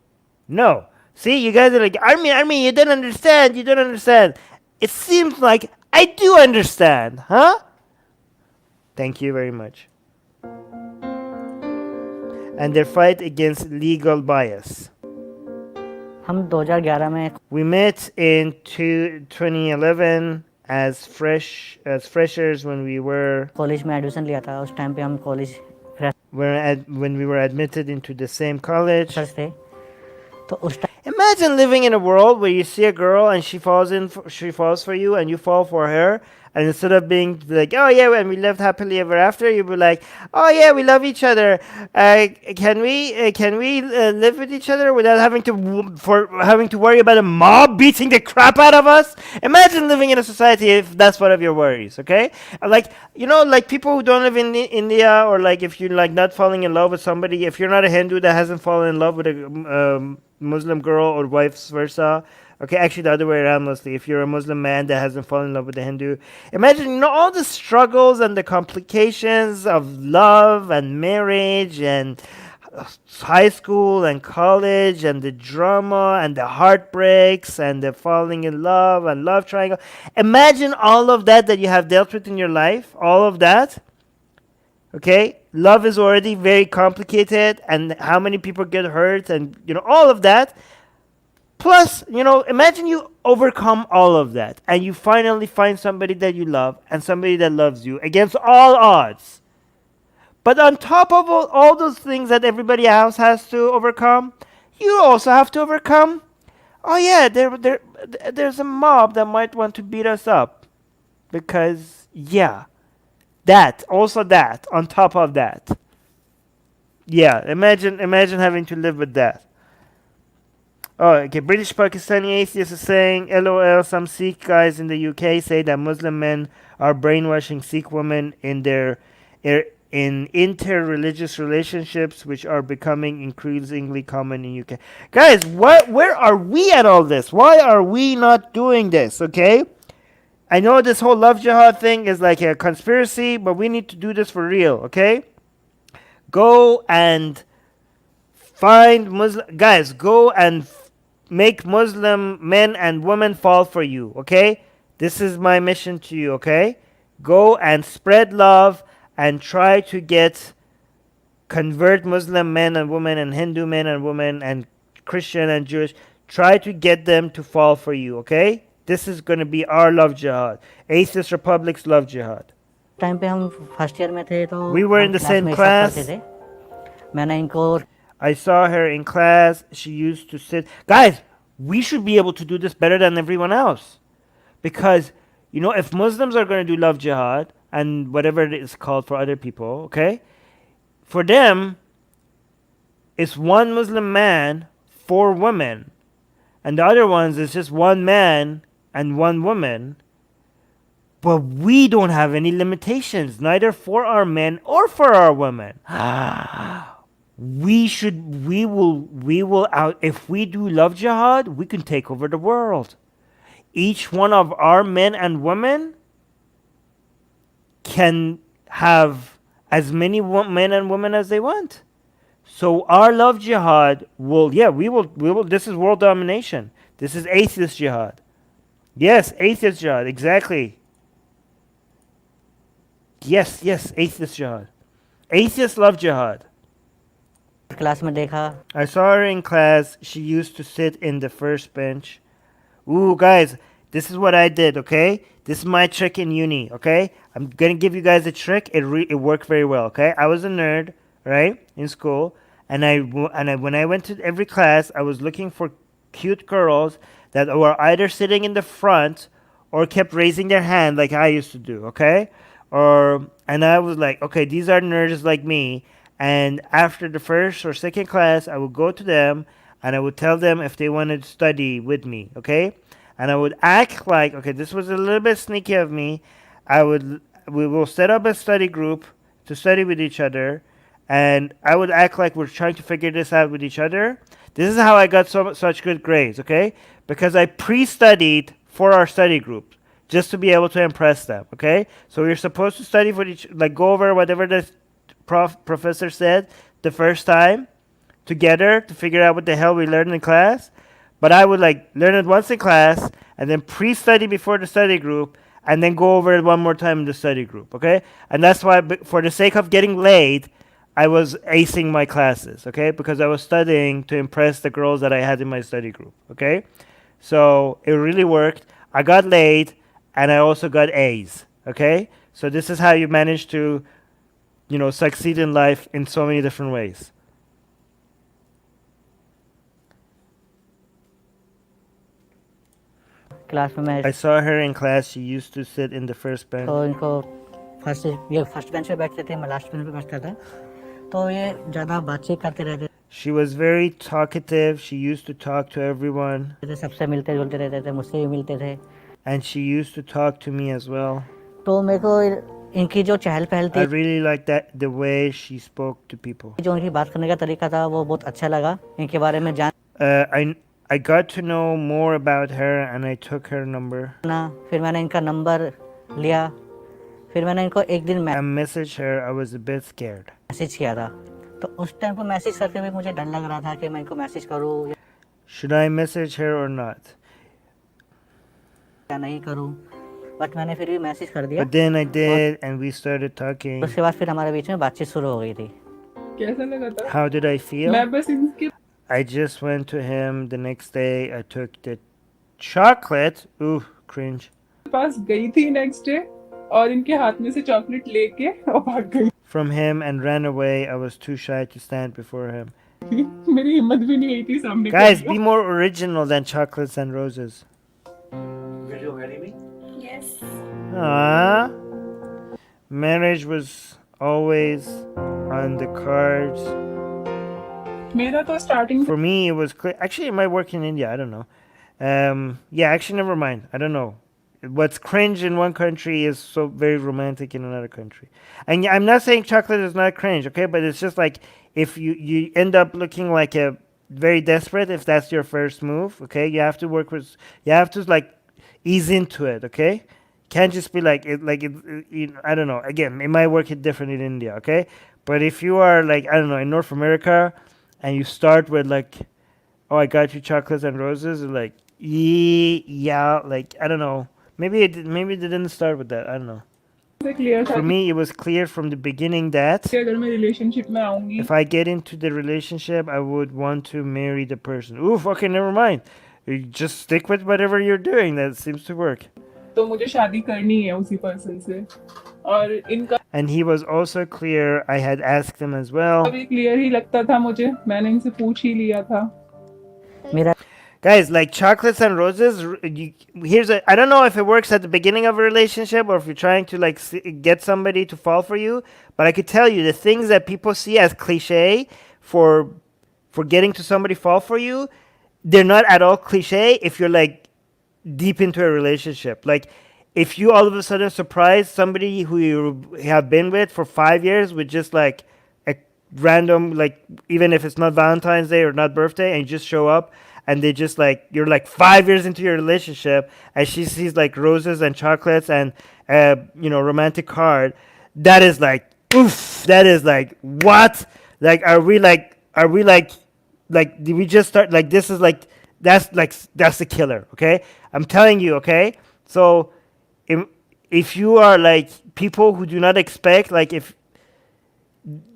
no. See, you guys are like, Armin, you don't understand. You don't understand. It seems like I do understand, huh? Thank you very much. And their fight against legal bias. हम 2011 में We met in 2011 as freshers when we were college में admission लिया था. उस time पे हम college when we were admitted into the same college. Freshers थे. तो उस time Imagine living in a world where you see a girl and she falls for you and you fall for her, and instead of being like, oh yeah, and we lived happily ever after, you be like, oh yeah, we love each other. Can we live with each other without having to worry about a mob beating the crap out of us? Imagine living in a society if that's one of your worries. Okay, like like people who don't live in India, or like if you're like not falling in love with somebody, if you're not a Hindu that hasn't fallen in love with a Muslim girl or vice versa. Okay, actually the other way around mostly. If you're a Muslim man that hasn't fallen in love with a Hindu, imagine all the struggles and the complications of love and marriage and high school and college and the drama and the heartbreaks and the falling in love and love triangle. Imagine all of that you have dealt with in your life, all of that. Okay, love is already very complicated, and how many people get hurt, and all of that. Plus, imagine you overcome all of that, and you finally find somebody that you love and somebody that loves you against all odds. But on top of all those things that everybody else has to overcome, you also have to overcome. Oh yeah, there's a mob that might want to beat us up, because yeah. That on top of that. Yeah, imagine having to live with that. Oh, okay. British Pakistani atheist is saying, LOL, some Sikh guys in the UK say that Muslim men are brainwashing Sikh women in inter-religious relationships, which are becoming increasingly common in UK. Guys, where are we at all this? Why are we not doing this, okay? I know this whole love jihad thing is like a conspiracy, but we need to do this for real, okay? Go and find Muslim guys. Go and make Muslim men and women fall for you, okay? This is my mission to you, okay? Go and spread love and try to convert Muslim men and women and Hindu men and women and Christian and Jewish. Try to get them to fall for you, okay? This is going to be our love jihad. Atheist Republic's love jihad. Time पे हम first year में थे तो We were in the same class. मैंने इनको I saw her in class. She used to sit. Guys, we should be able to do this better than everyone else. Because, if Muslims are going to do love jihad and whatever it is called for other people, okay? For them, it's one Muslim man, 4 women. And the other ones is just one man and 1 woman, but we don't have any limitations, neither for our men or for our women. We will out, if we do love jihad, we can take over the world. Each one of our men and women can have as many men and women as they want. So our love jihad will, we will, this is world domination. This is atheist jihad. Yes, atheist jihad, exactly. Yes, atheist jihad. Atheists love jihad. Class में देखा I saw her in class. She used to sit in the first bench. Ooh, guys, this is what I did, okay? This is my trick in uni, okay? I'm going to give you guys a trick. It worked very well, okay? I was a nerd, right, in school. And when I went to every class, I was looking for cute girls that were either sitting in the front or kept raising their hand like I used to do, okay? And I was like, okay, these are nerds like me. And after the first or second class, I would go to them and I would tell them if they wanted to study with me, okay? And I would act like, okay, this was a little bit sneaky of me. We will set up a study group to study with each other. And I would act like we're trying to figure this out with each other. This is how I got such good grades, okay? Because I pre-studied for our study group just to be able to impress them, okay? So we're supposed to study for go over whatever the professor said the first time together to figure out what the hell we learned in class. But I would learn it once in class and then pre-study before the study group and then go over it one more time in the study group, okay? And that's why, for the sake of getting laid, I was acing my classes, okay? Because I was studying to impress the girls that I had in my study group, okay? So it really worked. I got laid and I also got A's, okay? So this is how you manage to, succeed in life in so many different ways. Class में मैं I saw her in class. She used to sit in the first bench. तो इनको first bench पे बैठते थे, मैं last bench पे बैठता था, तो ये ज़्यादा बातचीत करते रहते She was very talkative. She used to talk to everyone. थे, सबसे मिलते जुलते रहते थे, मुझसे भी मिलते थे. And she used to talk to me as well. तो मेरे को इनकी जो चहल पहल I थी, really liked the way she spoke to people. जो उनकी बात करने का तरीका था, वो बहुत अच्छा लगा. इनके बारे में I got to know more about her and I took her number. जानना, फिर मैंने इनका नंबर लिया, फिर मैंने इनको एक दिन I messaged her. I was a bit scared. Message किया था. तो उस टाइम पर मैसेज करते हुए मुझे डर लग रहा था कि मैं इनको मैसेज करूँ Should I message her or not? या नहीं करूँ, बट मैंने फिर भी मैसेज कर दिया. But then I did and we started talking. उसके बाद फिर हमारे बीच में बातचीत शुरू हो गई थी. कैसा लगा था? How did I feel? मैं बस इनके I just went to him the next day. I took the chocolate. Ooh, cringe. पास गई थी नेक्स्ट डे और इनके हाथ में से चॉकलेट लेके और भाग गई. From him and ran away. I was too shy to stand before him. मेरी हिम्मत भी नहीं हुई थी सामने. Guys, be more original than chocolates and roses. Will you marry me? Yes. Ah, marriage was always on the cards. मेरा तो starting For me, it was clear. Actually, it might work in India. I don't know. Yeah, actually, never mind. I don't know. What's cringe in one country is so very romantic in another country. And yeah, I'm not saying chocolate is not cringe, okay? But it's just like if you end up looking like a very desperate if that's your first move, okay? You have to ease into it, okay? Can't just be I don't know. Again, it might work different in India, okay? But if you are I don't know, in North America and you start with oh, I got you chocolates and roses, yeah, I don't know. Maybe they didn't start with that. I don't know. Clear था For me, it was clear from the beginning that कि अगर मैं relationship में आऊंगी if I get into the relationship, I would want to marry the person. Oof, okay, never mind. You just stick with whatever you're doing. That seems to work. तो मुझे शादी करनी है उसी पर्सन से. और इनका And he was also clear. I had asked him as well. भी क्लियर ही लगता था मुझे. मैंने इनसे पूछ ही लिया था. मेरा Guys, like chocolates and roses, I don't know if it works at the beginning of a relationship or if you're trying to get somebody to fall for you, but I could tell you the things that people see as cliche for getting to somebody fall for you, they're not at all cliche if you're deep into a relationship. If you all of a sudden surprise somebody who you have been with for 5 years with just a random, even if it's not Valentine's Day or not birthday, and you just show up and they just like, you're like 5 years into your relationship, and she sees like roses and chocolates and romantic card. That is like, oof. That is like, what? Like, are we like, did we just start like, this is like, that's the killer. Okay, I'm telling you. Okay, so if you are like people who do not expect, like, if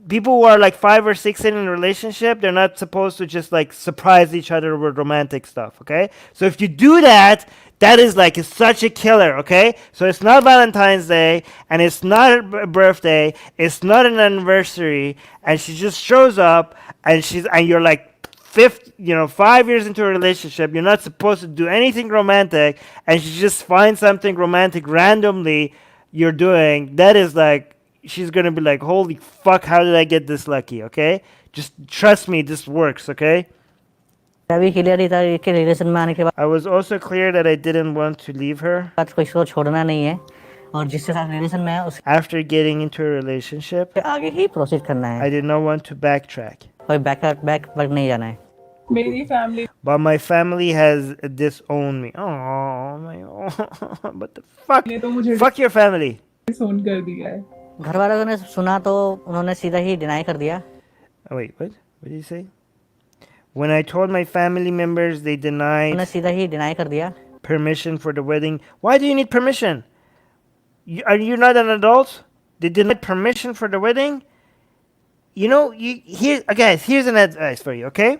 people who are like 5 or 6 in a relationship, they're not supposed to just like surprise each other with romantic stuff. Okay, so if you do that, that is like such a killer. Okay, so it's not Valentine's Day, and it's not a birthday, it's not an anniversary, and she just shows up, and you're like 5 years into a relationship, you're not supposed to do anything romantic, and she just finds something romantic randomly you're doing. That is like, she's gonna be like, holy fuck, how did I get this lucky? Okay, just trust me, this works. Okay, अभी clear ही था कि relation में आने के I was also clear that I didn't want to leave her बाद कोई को छोड़ना नहीं है, और जिसके साथ रिलेशन में है उसके after getting into a relationship. आगे ही प्रोसीड करना है, I did not want to backtrack, कोई बैक नहीं जाना है. मेरी family but my family has disowned me. Oh, but the fuck, ने तो मुझे fuck your family. डिसोन कर दिया है. घर वालों ने सुना तो उन्होंने सीधा ही डिनाई कर दिया. Oh, wait, what did you say? When I told my family members, they denied उन्होंने सीधा ही डिनाई कर दिया. permission for the wedding. Why do you need permission? Are you not an adult? They denied permission for the wedding? Guys, here's an advice for you, okay?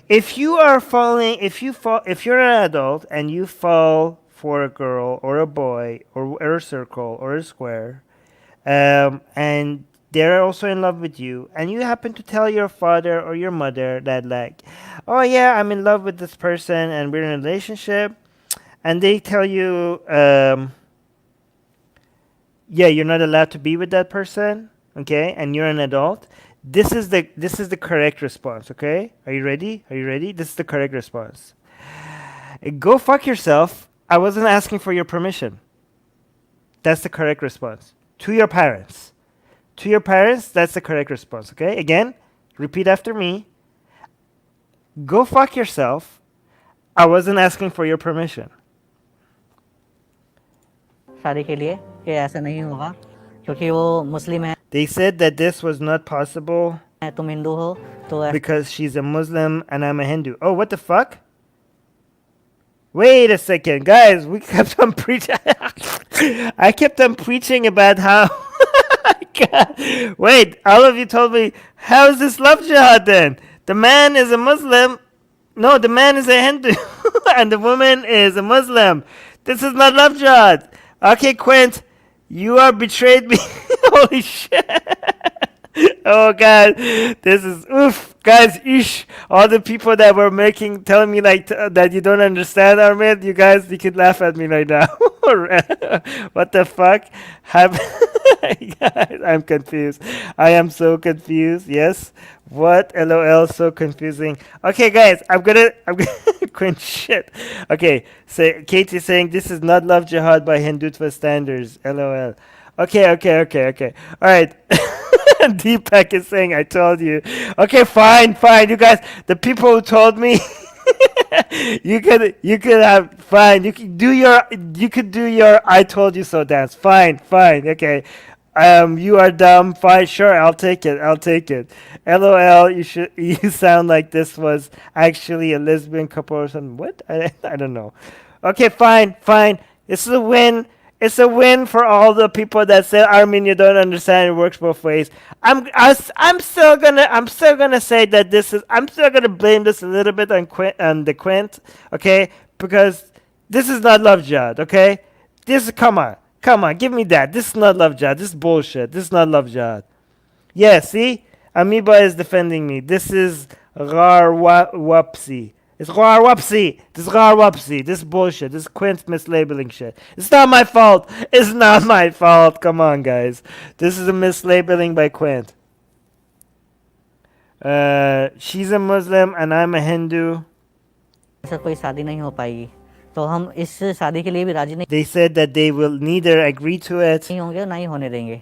If you're an adult and you fall for a girl or a boy or a circle or a square, and they're also in love with you, and you happen to tell your father or your mother that, like, oh yeah, I'm in love with this person and we're in a relationship, and they tell you, yeah, you're not allowed to be with that person, okay, and you're an adult. This is the correct response, okay? Are you ready? This is the correct response. Go fuck yourself. I wasn't asking for your permission. That's the correct response. To your parents. That's the correct response, okay? Again, repeat after me. Go fuck yourself. I wasn't asking for your permission. शादी के लिए कि ऐसा नहीं होगा क्योंकि वो मुस्लिम है. They said that this was not possible तुम हिंदू हो तो because she's a Muslim and I'm a Hindu. Oh, what the fuck? Wait a second, guys. We kept on preaching. I kept on preaching about how. God. Wait, all of you told me, how is this love jihad then? The man is a Muslim. No, the man is a Hindu, and the woman is a Muslim. This is not love jihad. Okay, Quint, you are betrayed me. Holy shit. Oh God, this is oof, guys. Ish, all the people that were telling me like that you don't understand, Armin. You guys, you could laugh at me right now. What the fuck? Guys, I'm confused. I am so confused. Yes. What? LOL. So confusing. Okay, guys, I'm gonna quit shit. Okay, so Katie's saying this is not love jihad by Hindutva standards. LOL. Okay. All right. Deepak is saying, I told you. Okay, fine. You guys, the people who told me, you could have, fine. You could do your I told you so dance. Fine. Okay. You are dumb. Fine, sure, I'll take it. LOL, you sound like this was actually a lesbian couple or something. What? I don't know. Okay, fine. This is a win. It's a win for all the people that say, Armin, you don't understand. It works both ways. I'm still gonna say that I'm still gonna blame this a little bit on the Quint, okay? Because this is not love jihad, okay? Come on, give me that. This is not love jihad. This is bullshit. This is not love jihad. Yeah, see, Amoeba is defending me. This is Wapsi. It's Wapsi. This is Wapsi. This is bullshit. This is Quint mislabeling shit. It's not my fault. Come on, guys. This is a mislabeling by Quint. She's a Muslim and I'm a Hindu. ऐसा कोई शादी नहीं हो पाएगी तो हम इस शादी के लिए भी राजी नहीं. They said that they will neither agree to it. नहीं होंगे ना ही होने देंगे.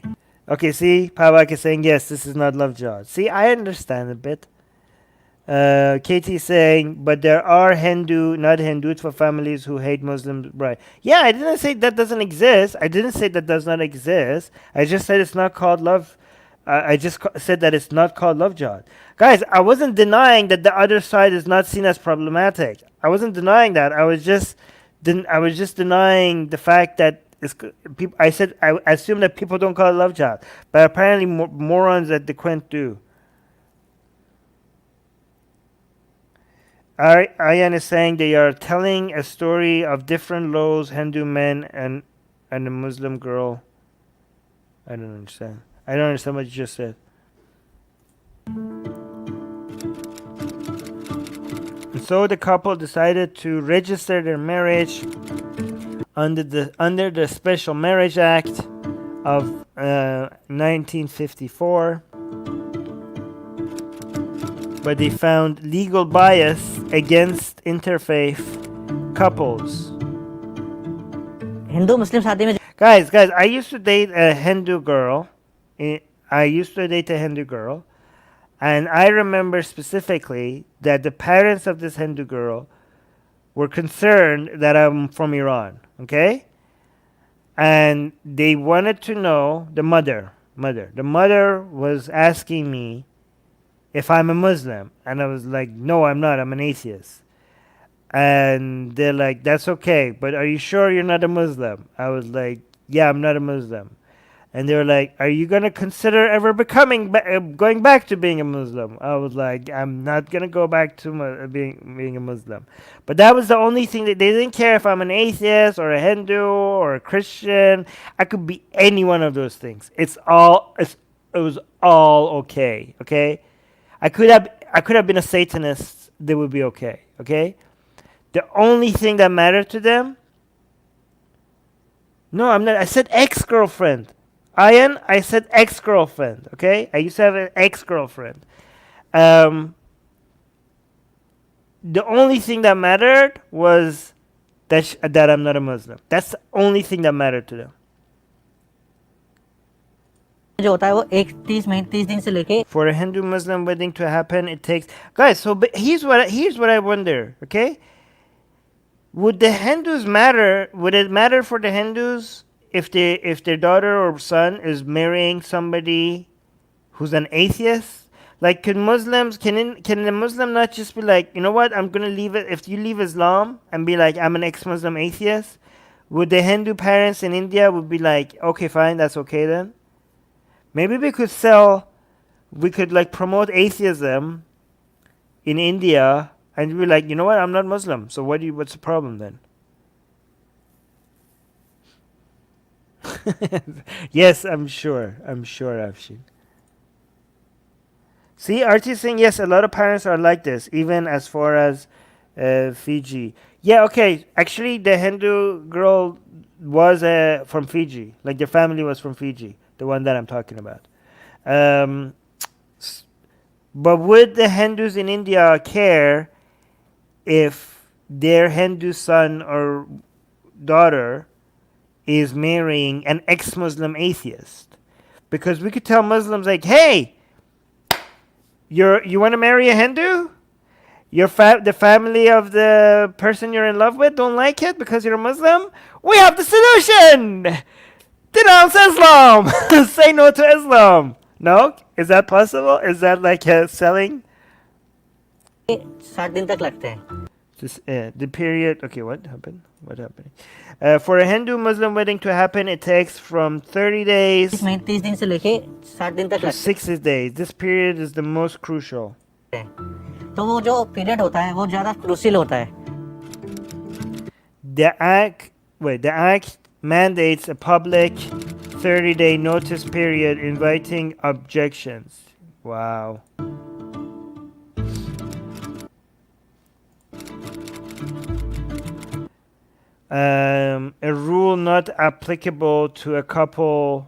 Okay, see, Pavak is saying yes, this is not love jihad. See, I understand a bit. Katie saying, but there are Hindu, not Hindutva families who hate Muslims, right? Yeah, I didn't say that doesn't exist. I didn't say that does not exist. I just said it's not called love. I just said that it's not called love jihad. Guys, I wasn't denying that the other side is not seen as problematic. I wasn't denying that. I was just denying the fact that people. I said I assume that people don't call it love jihad, but apparently morons at the Quint do. Ayan is saying they are telling a story of different laws, Hindu men and a Muslim girl. I don't understand. I don't understand what you just said. And so the couple decided to register their marriage under the Special Marriage Act of 1954. But they found legal bias against interfaith couples. Hindu मुस्लिम शादी में Guys, I used to date a Hindu girl. And I remember specifically that the parents of this Hindu girl were concerned that I'm from Iran, okay? And they wanted to know, the mother was asking me if I'm a Muslim. And I was like, no, I'm not, I'm an atheist. And they're like, that's okay, but are you sure you're not a Muslim? I was like, yeah, I'm not a Muslim. And they were like, are you going to consider ever going back to being a Muslim? I was like, I'm not going to go back to being a Muslim. But that was the only thing that they didn't care if I'm an atheist or a Hindu or a Christian. I could be any one of those things. It was all okay, okay? I could have been a Satanist. They would be okay, okay? The only thing that mattered to them. No, I'm not. I said ex-girlfriend. I said ex-girlfriend, okay? I used to have an ex-girlfriend. The only thing that mattered was that I'm not a Muslim. That's the only thing that mattered to them. जो होता है वो 30 दिन से लेके For a Hindu Muslim wedding to happen, it takes guys. So but here's what I wonder. Okay, would the Hindus matter? Would it matter for the Hindus if their daughter or son is marrying somebody who's an atheist? Like, can a Muslim not just be like, you know what, I'm gonna leave it? If you leave Islam and be like, I'm an ex-Muslim atheist, would the Hindu parents in India would be like, okay, fine, that's okay then? Maybe we could like promote atheism in India and be like, you know what, I'm not Muslim, so what's the problem then? Yes, I'm sure, Afshin. See, Archie is saying, yes, a lot of parents are like this, even as far as Fiji. Yeah, okay, actually the Hindu girl was from Fiji, like their family was from Fiji, the one that I'm talking about. But would the Hindus in India care if their Hindu son or daughter is marrying an ex-Muslim atheist? Because we could tell Muslims like, hey, you want to marry a Hindu? The family of the person you're in love with don't like it because you're a Muslim? We have the solution! Denounce Islam! Say no to Islam! No? Is that possible? Is that like selling? 60 दिन तक लगते हैं. The period. Okay, what happened? What happened? For a Hindu Muslim wedding to happen, it takes from 30 days 30 दिन से लेके 60 दिन तक to 60 days. This period is the most crucial. लगते हैं. तो वो जो पीरियड होता है वो ज़्यादा क्रूशियल होता है. The act mandates a public 30-day notice period inviting objections. Wow. A rule not applicable to a couple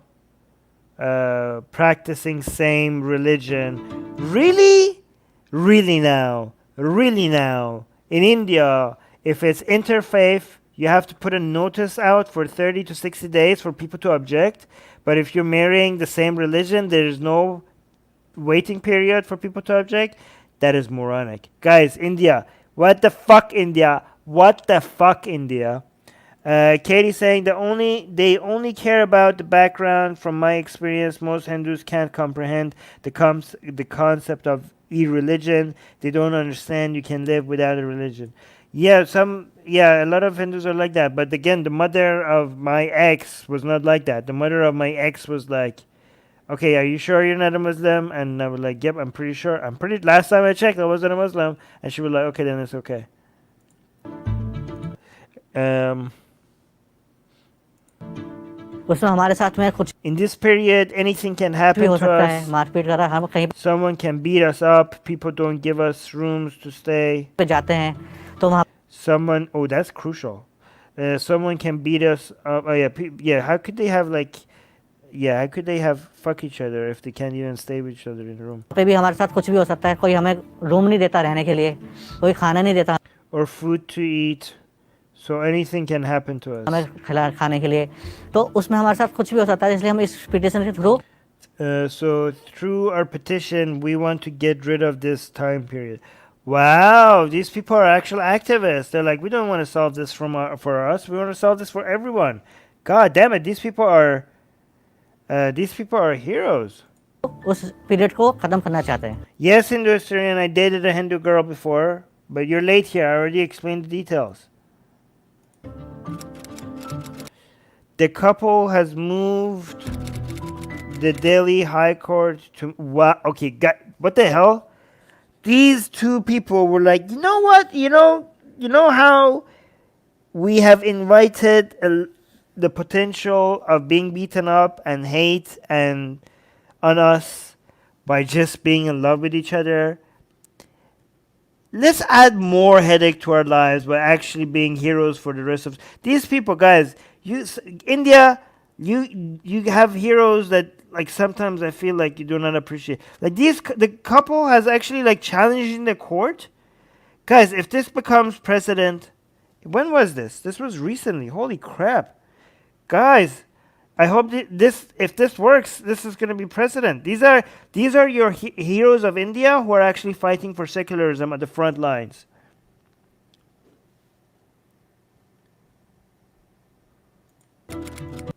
practicing same religion. Really? Really now? In India, if it's interfaith, you have to put a notice out for 30 to 60 days for people to object. But if you're marrying the same religion, there is no waiting period for people to object. That is moronic. Guys, India. What the fuck, India? What the fuck, India? Katie saying they only care about the background. From my experience, most Hindus can't comprehend the concept of irreligion. They don't understand you can live without a religion. Yeah, a lot of Hindus are like that. But again, the mother of my ex was not like that. The mother of my ex was like, okay, are you sure you're not a Muslim? And I was like, yep, I'm pretty sure. Last time I checked, I wasn't a Muslim. And she was like, okay, then it's okay. उसमें हमारे साथ में कुछ In this period, anything can happen भी हो to सकता है, us. मारपीट करा, हम कहीं Someone can beat us up. People don't give us rooms to stay. पे जाते हैं तो वहाँ Someone, oh, that's crucial. Someone can beat us up. Oh, yeah. How could they have how could they have fuck each other if they can't even stay with each other in the room? पे भी हमारे साथ कुछ भी हो सकता है, कोई हमें रूम नहीं देता रहने के लिए, कोई खाना नहीं देता Or food to eat. So anything can happen to us. हमें खाने के लिए, तो उसमें हमारे साथ कुछ भी हो सकता है, इसलिए हम इस पिटीशन के through So through our petition, we want to get rid of this time period. Wow, these people are actual activists. They're like, we don't want to solve this for us. We want to solve this for everyone. God damn it, these people are heroes. उस period को खत्म करना चाहते हैं. Yes, Hindu historian, I dated a Hindu girl before, but you're late here. I already explained the details. The couple has moved the Delhi High Court to okay, what the hell? These two people were like, you know what? You know how we have invited the potential of being beaten up and hate and on us by just being in love with each other. Let's add more headache to our lives by actually being heroes for the rest of these people, guys. India, you have heroes that like sometimes I feel like you do not appreciate. Like the couple has actually like challenged in the court. Guys, if this becomes precedent, when was this? This was recently. Holy crap. Guys, I hope if this works, this is going to be precedent. These are your heroes of India who are actually fighting for secularism at the front lines.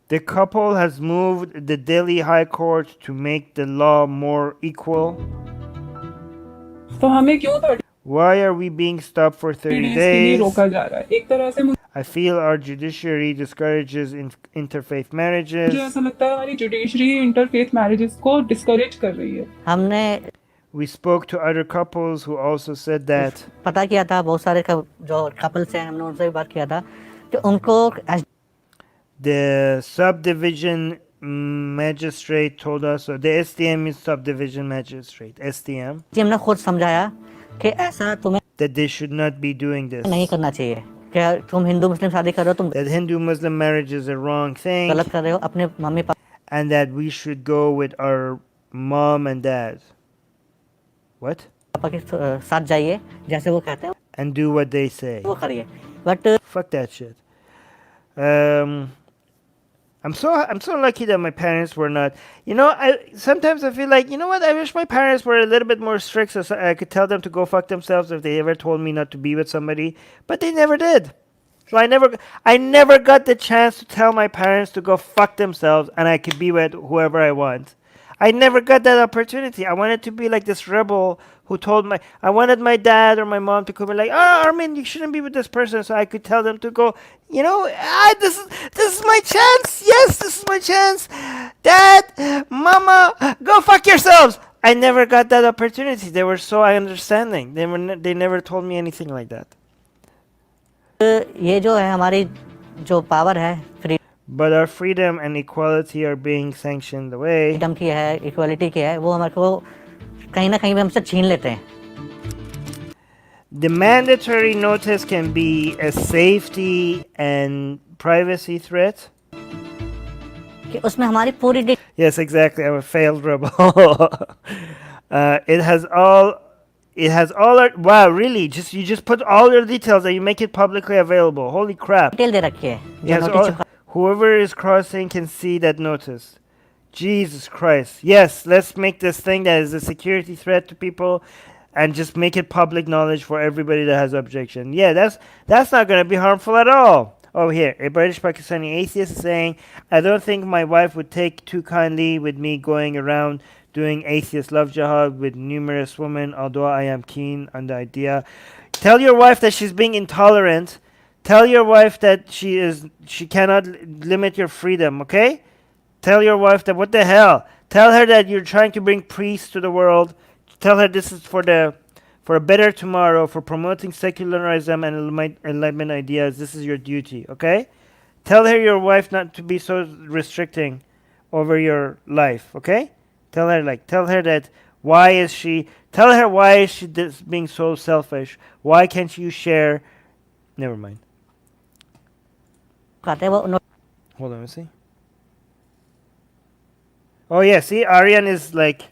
The couple has moved the Delhi High Court to make the law more equal. तो हमें क्यों Why are we being stopped for 30 days? रोका जा रहा है? एक तरह से I feel our judiciary discourages interfaith marriages. मुझे ऐसा लगता है हमारी जुडिशरी इंटरफेथ मैरिजेस को डिस्करेज कर रही है. हमने We spoke to other couples who also said that. पता किया था बहुत सारे जो कपल्स हैं, हमने उनसे भी बात किया था कि उनको the subdivision magistrate told us, so the STM is subdivision magistrate, STM, हमने खुद समझाया कि ऐसा तुम्हें that they should not be doing this. नहीं करना चाहिए. क्या तुम हिंदू मुस्लिम शादी कर रहे हो, तुम That Hindu-Muslim marriage is a wrong thing. गलत कर रहे हो, अपने mummy papa And that we should go with our mom and dad. What? के साथ जाइए, जैसे वो कहते हैं And do what they say. वो करिए. But Fuck that shit. I'm so lucky that my parents were not. Sometimes I feel like, you know what? I wish my parents were a little bit more strict so I could tell them to go fuck themselves if they ever told me not to be with somebody. But they never did. So I never got the chance to tell my parents to go fuck themselves and I could be with whoever I want. I never got that opportunity. I wanted to be like this rebel who I wanted my dad or my mom to come and like, oh, Armin, you shouldn't be with this person. So I could tell them to go, this is my chance. Yes, this is my chance. Dad, mama, go fuck yourselves. I never got that opportunity. They were so understanding. They never told me anything like that. ये जो है हमारी जो power है But our freedom and equality are being sanctioned away. Freedom की है, equality की है, वो हमारे को कहीं ना कहीं पे हमसे छीन लेते हैं. The mandatory notice can be a safety and privacy threat. कि उसमें हमारी पूरी Yes, exactly. I'm a failed rebel. It has all our, wow, really? You just put all your details and you make it publicly available. Holy crap. Detail दे रखी है. Yes, whoever is crossing can see that notice. Jesus Christ. Yes, let's make this thing that is a security threat to people. and just make it public knowledge for everybody that has objection. Yeah, that's not going to be harmful at all. Oh, here, a British Pakistani atheist is saying, I don't think my wife would take too kindly with me going around doing atheist love jihad with numerous women, although I am keen on the idea. Tell your wife that she's being intolerant. Tell your wife that she cannot limit your freedom, okay? Tell your wife that, what the hell? Tell her that you're trying to bring peace to the world. Tell her this is for a better tomorrow, for promoting secularism and enlightenment ideas. This is your duty, okay? Tell her your wife not to be so restricting over your life, okay? Tell her that tell her why is she being so selfish? Why can't you share? Never mind. Hold on, let's see. Oh yeah, see, Aryan is like,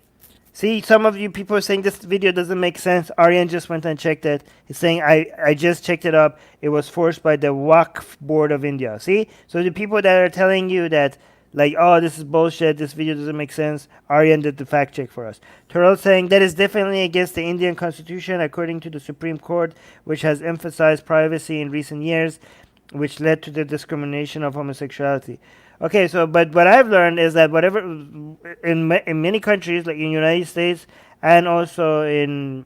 see, some of you people are saying this video doesn't make sense. Aryan just went and checked it. He's saying, I just checked it up. It was forced by the Waqf Board of India. See? So the people that are telling you that, like, oh, this is bullshit, this video doesn't make sense, Aryan did the fact check for us. Terrell saying, that is definitely against the Indian constitution, according to the Supreme Court, which has emphasized privacy in recent years, which led to the discrimination of homosexuality. Okay, so, but what I've learned is that whatever, in many countries, like in the United States, and also in,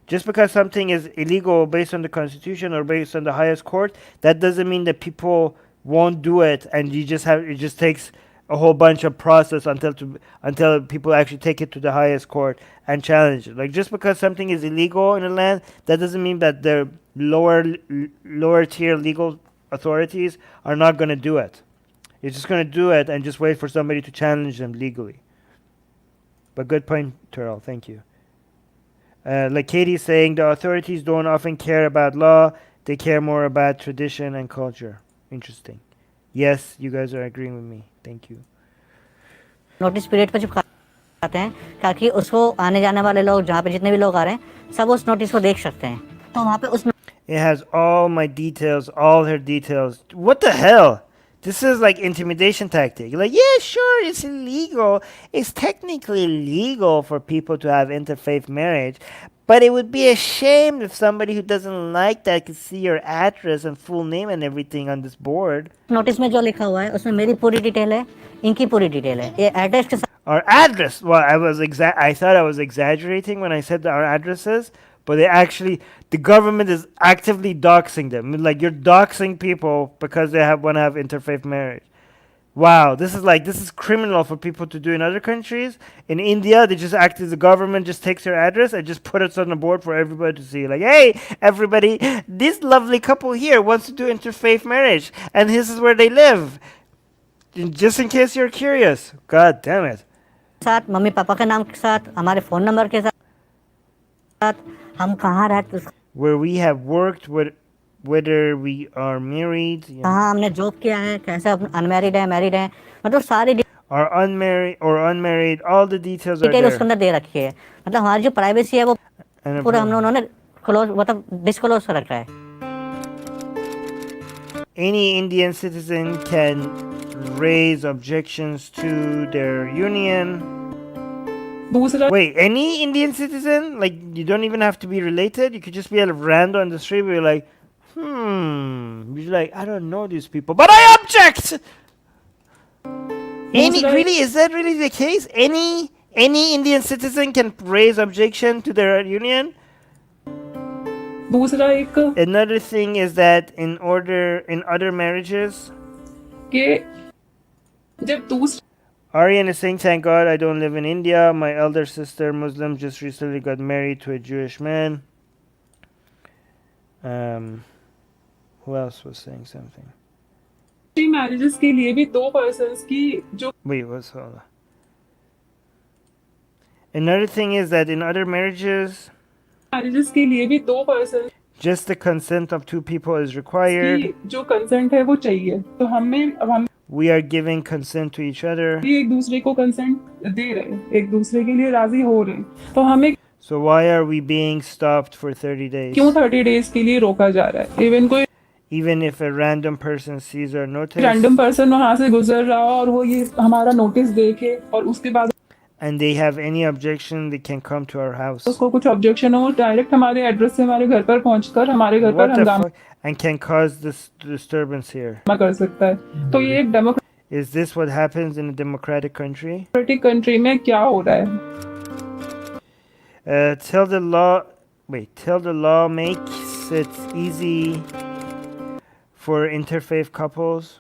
just because something is illegal based on the Constitution or based on the highest court, that doesn't mean that people won't do it, and it just takes a whole bunch of process until people actually take it to the highest court and challenge it. Like, just because something is illegal in a land, that doesn't mean that the lower tier legal authorities are not going to do it. You're just going to do it and just wait for somebody to challenge them legally. But good point, Terrell. Thank you. Like Katie's saying, the authorities don't often care about law. They care more about tradition and culture. Interesting. Yes, you guys are agreeing with me. Thank you. Notice period पर चिपकाते हैं ताकि उसको आने जाने वाले लोग जहाँ पे जितने भी लोग आ रहे हैं सब उस नोटिस को देख सकते हैं तो वहाँ पे उस It has all my details, all her details. What the hell? This is like intimidation tactic. Like, yeah, sure, it's illegal. It's technically legal for people to have interfaith marriage, but it would be a shame if somebody who doesn't like that could see your address and full name and everything on this board. Notice में जो लिखा हुआ है उसमें मेरी पूरी detail है इनकी पूरी डिटेल है ये एड्रेस के साथ Our address. Well, I thought I was exaggerating when I said our addresses, but the government is actively doxing them. Like, you're doxing people because they want to have interfaith marriage. Wow, this is criminal for people to do in other countries. In India, the government just takes your address and just put it on the board for everybody to see. Like, hey, everybody, this lovely couple here wants to do interfaith marriage, and this is where they live. Just in case you're curious. God damn it. साथ mummy papa के नाम के साथ हमारे phone number के साथ हम कहाँ रहते where we have worked, whether we are married, कहाँ हमने जॉब किया है कैसे अनमैरिड है मैरिड है मतलब सारी are unmarried, all the details are detail there. उसके अंदर दे रखी है मतलब हमारी जो प्राइवेसी है वो पूरा उन्होंने क्लोज मतलब डिस्क्लोज कर रखा है Any Indian citizen can raise objections to their union. Wait, any Indian citizen? Like, you don't even have to be related. You could just be a random on the street where you're like, you're like, I don't know these people, but I object. Is that really the case? Any Indian citizen can raise objection to their union? Another thing is that in other marriages, Aryan is saying, thank God I don't live in India. My elder sister, Muslim, just recently got married to a Jewish man. Who else was saying something? marriages के लिए भी दो persons की जो Wait, what's all that? Another thing is that in other marriages के लिए भी दो persons just the consent of two people is required. की जो consent है वो चाहिए तो हम We are giving consent to each other. एक दूसरे को consent दे रहे हैं एक दूसरे के लिए राजी हो रहे हैं तो हमें So why are we being stopped for 30 days? क्यों 30 days के लिए रोका जा रहा है Even if a random person sees our notice. Random person वहाँ से गुजर रहा और वो ये हमारा notice देखे और उसके बाद and they have any objection, they can come to our house. उसको कुछ ऑब्जेक्शन हो डायरेक्ट हमारे एड्रेस से हमारे घर पर पहुंचकर हमारे घर पर What the हंगामा fuck? And can cause this disturbance here. कर सकता है. तो ये एक Is this what happens in a democratic country? Democratic country में क्या हो रहा है? Till the law makes it easy for interfaith couples.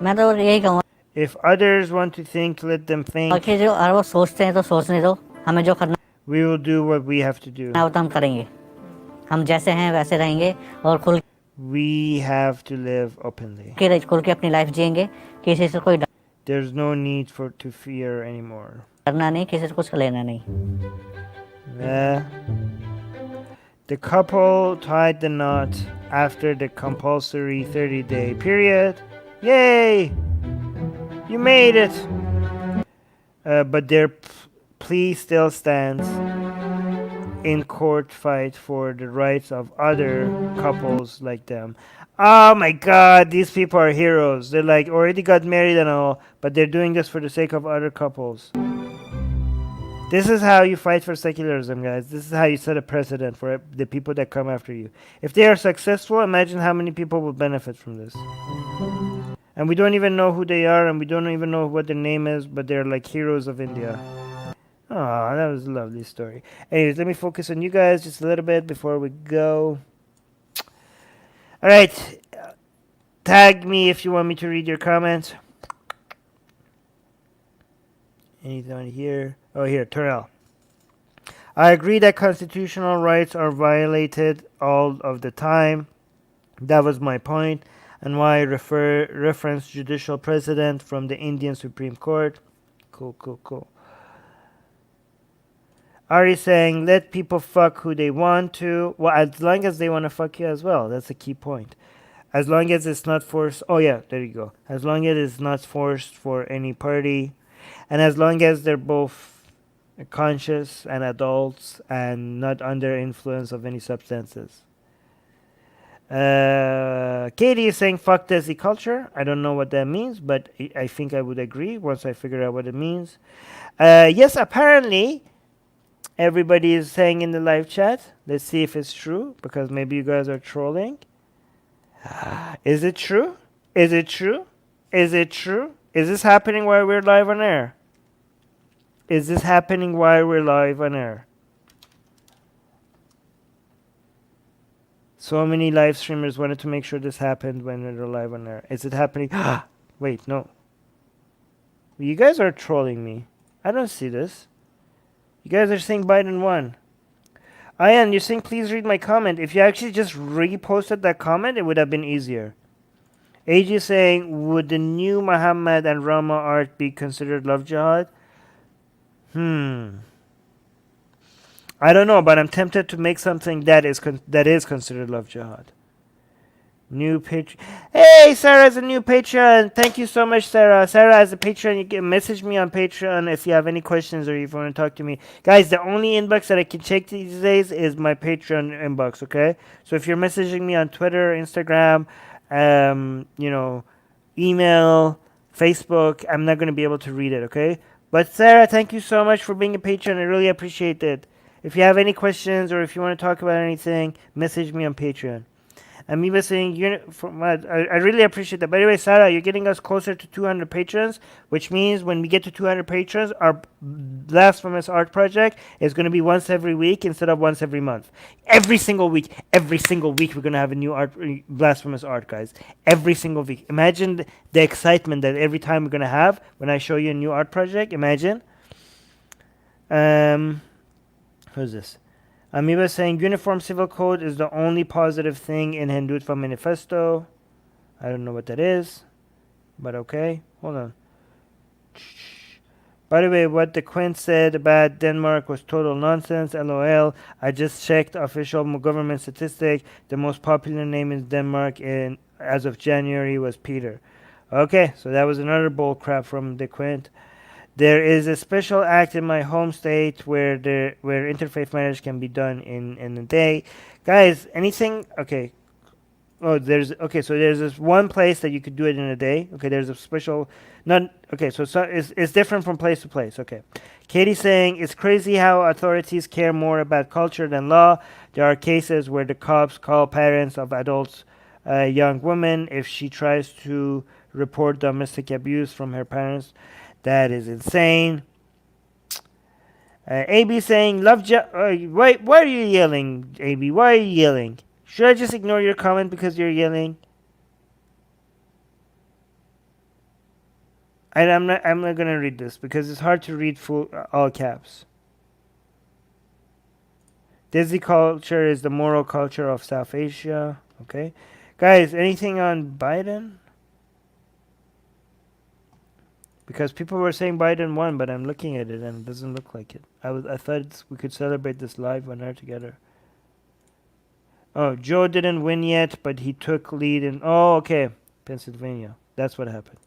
मैं तो यही कहूँगा If others want to think, let them think. कि जो अगर वो सोचते हैं तो सोचने दो, हमें जो करना We will do what we have to do. है वो तो हम करेंगे. हम जैसे हैं वैसे रहेंगे और खुल We have to live openly. के अपनी लाइफ जिएंगे. किसी से कोई There's no need to fear anymore. डरना नहीं, किसी से कुछ लेना नहीं. The couple tied the knot after the compulsory 30-day period. Yay! You made it! But their plea still stands in court fight for the rights of other couples like them. Oh my god, these people are heroes. They're like already got married and all, but they're doing this for the sake of other couples. This is how you fight for secularism, guys. This is how you set a precedent for the people that come after you. If they are successful, imagine how many people will benefit from this. And we don't even know who they are, and we don't even know what their name is, but they're like heroes of India. Oh, that was a lovely story. Anyways, let me focus on you guys just a little bit before we go. All right. Tag me if you want me to read your comments. Anything here? Oh, here, Terrell. I agree that constitutional rights are violated all of the time. That was my point, and why I reference judicial precedent from the Indian Supreme Court. Cool. Ari saying, let people fuck who they want to. Well, as long as they want to fuck you as well. That's a key point. As long as it's not forced. Oh, yeah, there you go. As long as it's not forced for any party. And as long as they're both conscious and adults and not under influence of any substances. Katie is saying, fuck Desi culture. I don't know what that means, but I think I would agree once I figure out what it means. Yes, apparently... Everybody is saying in the live chat. Let's see if it's true, because maybe you guys are trolling. Is it true? Is it true? Is it true? Is this happening while we're live on air? Is this happening while we're live on air? So many live streamers wanted to make sure this happened when we were live on air. Is it happening? Wait, no. You guys are trolling me. I don't see this. You guys are saying Biden won. Ayan, you're saying please read my comment. If you actually just reposted that comment, it would have been easier. AG is saying, would the new Muhammad and Rama art be considered love jihad? I don't know, but I'm tempted to make something that is considered love jihad. New Patreon. Hey, Sarah's a new Patreon. Thank you so much, Sarah. Sarah, as a Patreon, you can message me on Patreon if you have any questions or if you want to talk to me. Guys, the only inbox that I can check these days is my Patreon inbox, okay? So if you're messaging me on Twitter, Instagram, email, Facebook, I'm not going to be able to read it, okay? But Sarah, thank you so much for being a patron. I really appreciate it. If you have any questions or if you want to talk about anything, message me on Patreon. Amoeba saying, I really appreciate that. By the way, Sarah, you're getting us closer to 200 patrons, which means when we get to 200 patrons, our Blasphemous Art Project is going to be once every week instead of once every month. Every single week, we're going to have a new Blasphemous Art, guys. Every single week. Imagine the excitement that every time we're going to have when I show you a new art project. Imagine. Who's this? Amoeba saying Uniform Civil Code is the only positive thing in Hindutva Manifesto. I don't know what that is, but okay. Hold on. By the way, what the Quint said about Denmark was total nonsense. LOL. I just checked official government statistic. The most popular name in Denmark as of January was Peter. Okay, so that was another bull crap from the Quint. There is a special act in my home state where interfaith marriage can be done in a day. Guys, anything... Okay. Oh, so there's this one place that you could do it in a day. Okay, there's a special, not okay. So it's different from place to place. Okay, Katie's saying it's crazy how authorities care more about culture than law. There are cases where the cops call parents of adults, young women, if she tries to report domestic abuse from her parents. That is insane. AB saying why are you yelling, AB? Why are you yelling? Should I just ignore your comment because you're yelling? And I'm not gonna read this because it's hard to read full all caps. Desi culture is the moral culture of South Asia. Okay, guys, anything on Biden? Because people were saying Biden won, but I'm looking at it and it doesn't look like it. I thought we could celebrate this live when they're together. Oh, Joe didn't win yet, but he took lead in. Oh, okay, Pennsylvania. That's what happened.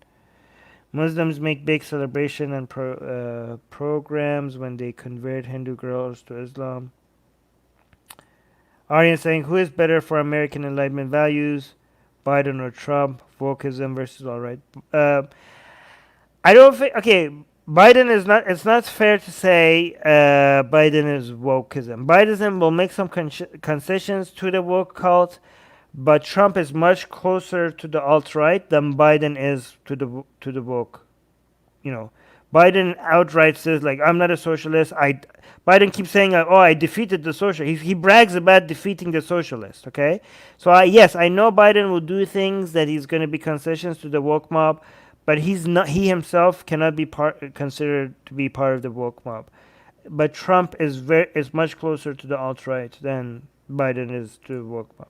Muslims make big celebration and programs when they convert Hindu girls to Islam. Aryan saying, who is better for American Enlightenment values, Biden or Trump? Wokeism versus all right. I don't think. Okay, Biden is not. It's not fair to say Biden is wokeism. Biden will make some concessions to the woke cult, but Trump is much closer to the alt right than Biden is to the woke. You know, Biden outright says like, I'm not a socialist. Biden keeps saying like, oh, I defeated the socialist. He brags about defeating the socialist. Okay, so yes, I know Biden will do things that he's going to be concessions to the woke mob, but he's not. He himself cannot be considered to be part of the woke mob. But Trump is much closer to the alt right than Biden is to the woke mob.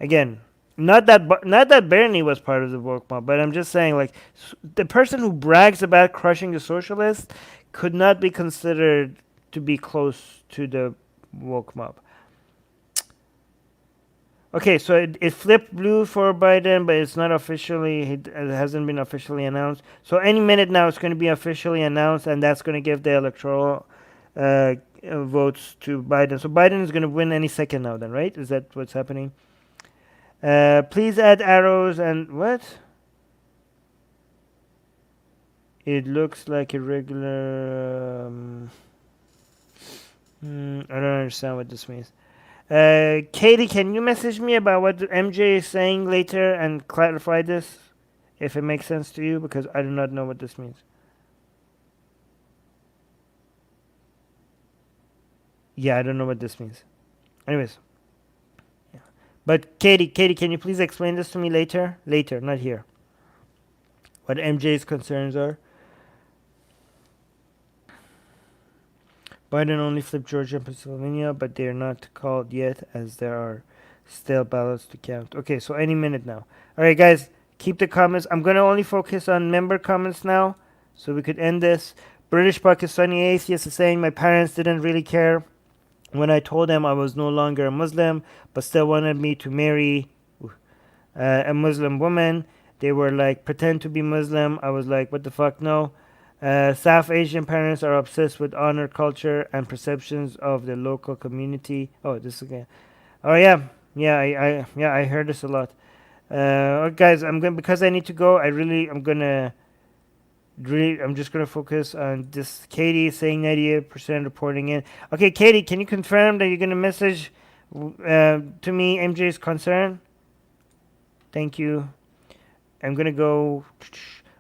Again, not that Bernie was part of the woke mob, but I'm just saying like the person who brags about crushing the socialists could not be considered to be close to the woke mob. Okay, so it flipped blue for Biden, but it's not officially. It hasn't been officially announced. So any minute now, it's going to be officially announced, and that's going to give the electoral votes to Biden. So Biden is going to win any second now. Then, right? Is that what's happening? Please add arrows and what? It looks like a regular. I don't understand what this means. Katie, can you message me about what MJ is saying later and clarify this, if it makes sense to you? Because I do not know what this means. Yeah, I don't know what this means. Anyways. Yeah. But Katie, can you please explain this to me later? Later, not here. What MJ's concerns are. Biden only flipped Georgia and Pennsylvania, but they are not called yet as there are still ballots to count. Okay, so any minute now. All right, guys, keep the comments. I'm going to only focus on member comments now so we could end this. British Pakistani atheist is saying my parents didn't really care when I told them I was no longer a Muslim, but still wanted me to marry a Muslim woman. They were like, pretend to be Muslim. I was like, what the fuck, no. South Asian parents are obsessed with honor culture and perceptions of the local community. Oh, this again. Oh yeah, I heard this a lot. Guys, because I need to go. I'm just gonna focus on this. Katie saying 98% reporting in. Okay, Katie, can you confirm that you're gonna message to me MJ's concern? Thank you. I'm gonna go.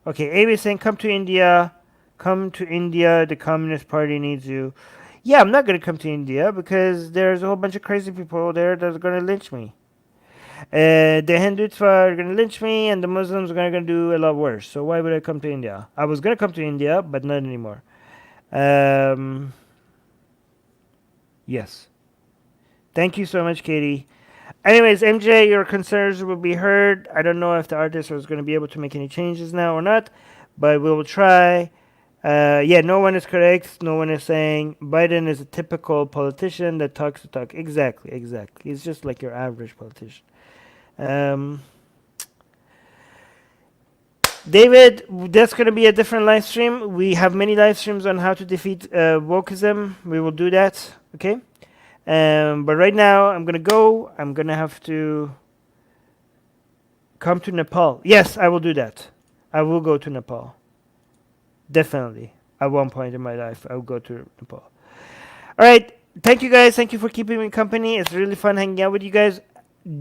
Okay, Abe is saying come to India. Come to India. The Communist Party needs you. Yeah, I'm not gonna come to India because there's a whole bunch of crazy people there that are gonna lynch me. The Hindutva are gonna lynch me, and the Muslims are gonna do a lot worse. So why would I come to India? I was gonna come to India, but not anymore. Yes. Thank you so much, Katie. Anyways, MJ, your concerns will be heard. I don't know if the artist was going to be able to make any changes now or not, but we will try. Yeah, no one is correct. No one is saying Biden is a typical politician that talks to talk. Exactly. He's just like your average politician. David, that's going to be a different live stream. We have many live streams on how to defeat wokeism. We will do that. Okay. But right now, I'm going to go. I'm going to have to Come to Nepal. Yes, I will do that. I will go to Nepal. Definitely. At one point in my life, I will go to Nepal. All right. Thank you guys. Thank you for keeping me company. It's really fun hanging out with you guys.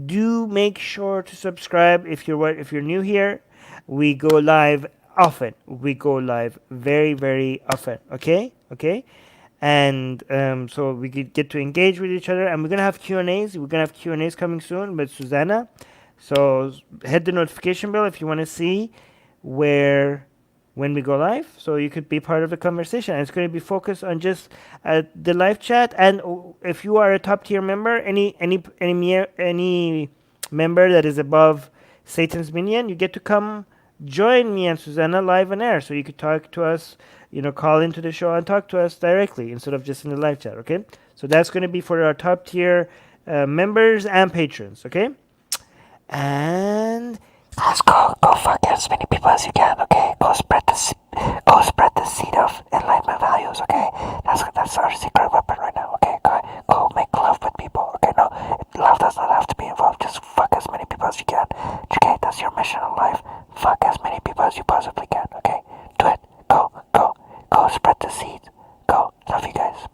Do make sure to subscribe if you're new here. We go live often. We go live very, very often. Okay? Okay? And so we could get to engage with each other, and we're gonna have Q&As. We're gonna have Q&As coming soon with Susanna. So hit the notification bell if you want to see when we go live, so you could be part of the conversation. And it's going to be focused on just the live chat. And if you are a top tier member, any member that is above Satan's minion, you get to come join me and Susanna live on air, so you could talk to us, call into the show and talk to us directly instead of just in the live chat. Okay, so that's going to be for our top tier members and patrons. Okay. And let's go fuck as many people as you can, okay? Go spread the seed of enlightenment values, okay? That's our secret weapon right now, okay? Go make love with people, okay? No, love does not have to be involved. Just fuck as many people as you can, okay? That's your mission in life. Fuck as many people as you possibly can, okay? Do it. Go spread the seed. Go. Love you guys.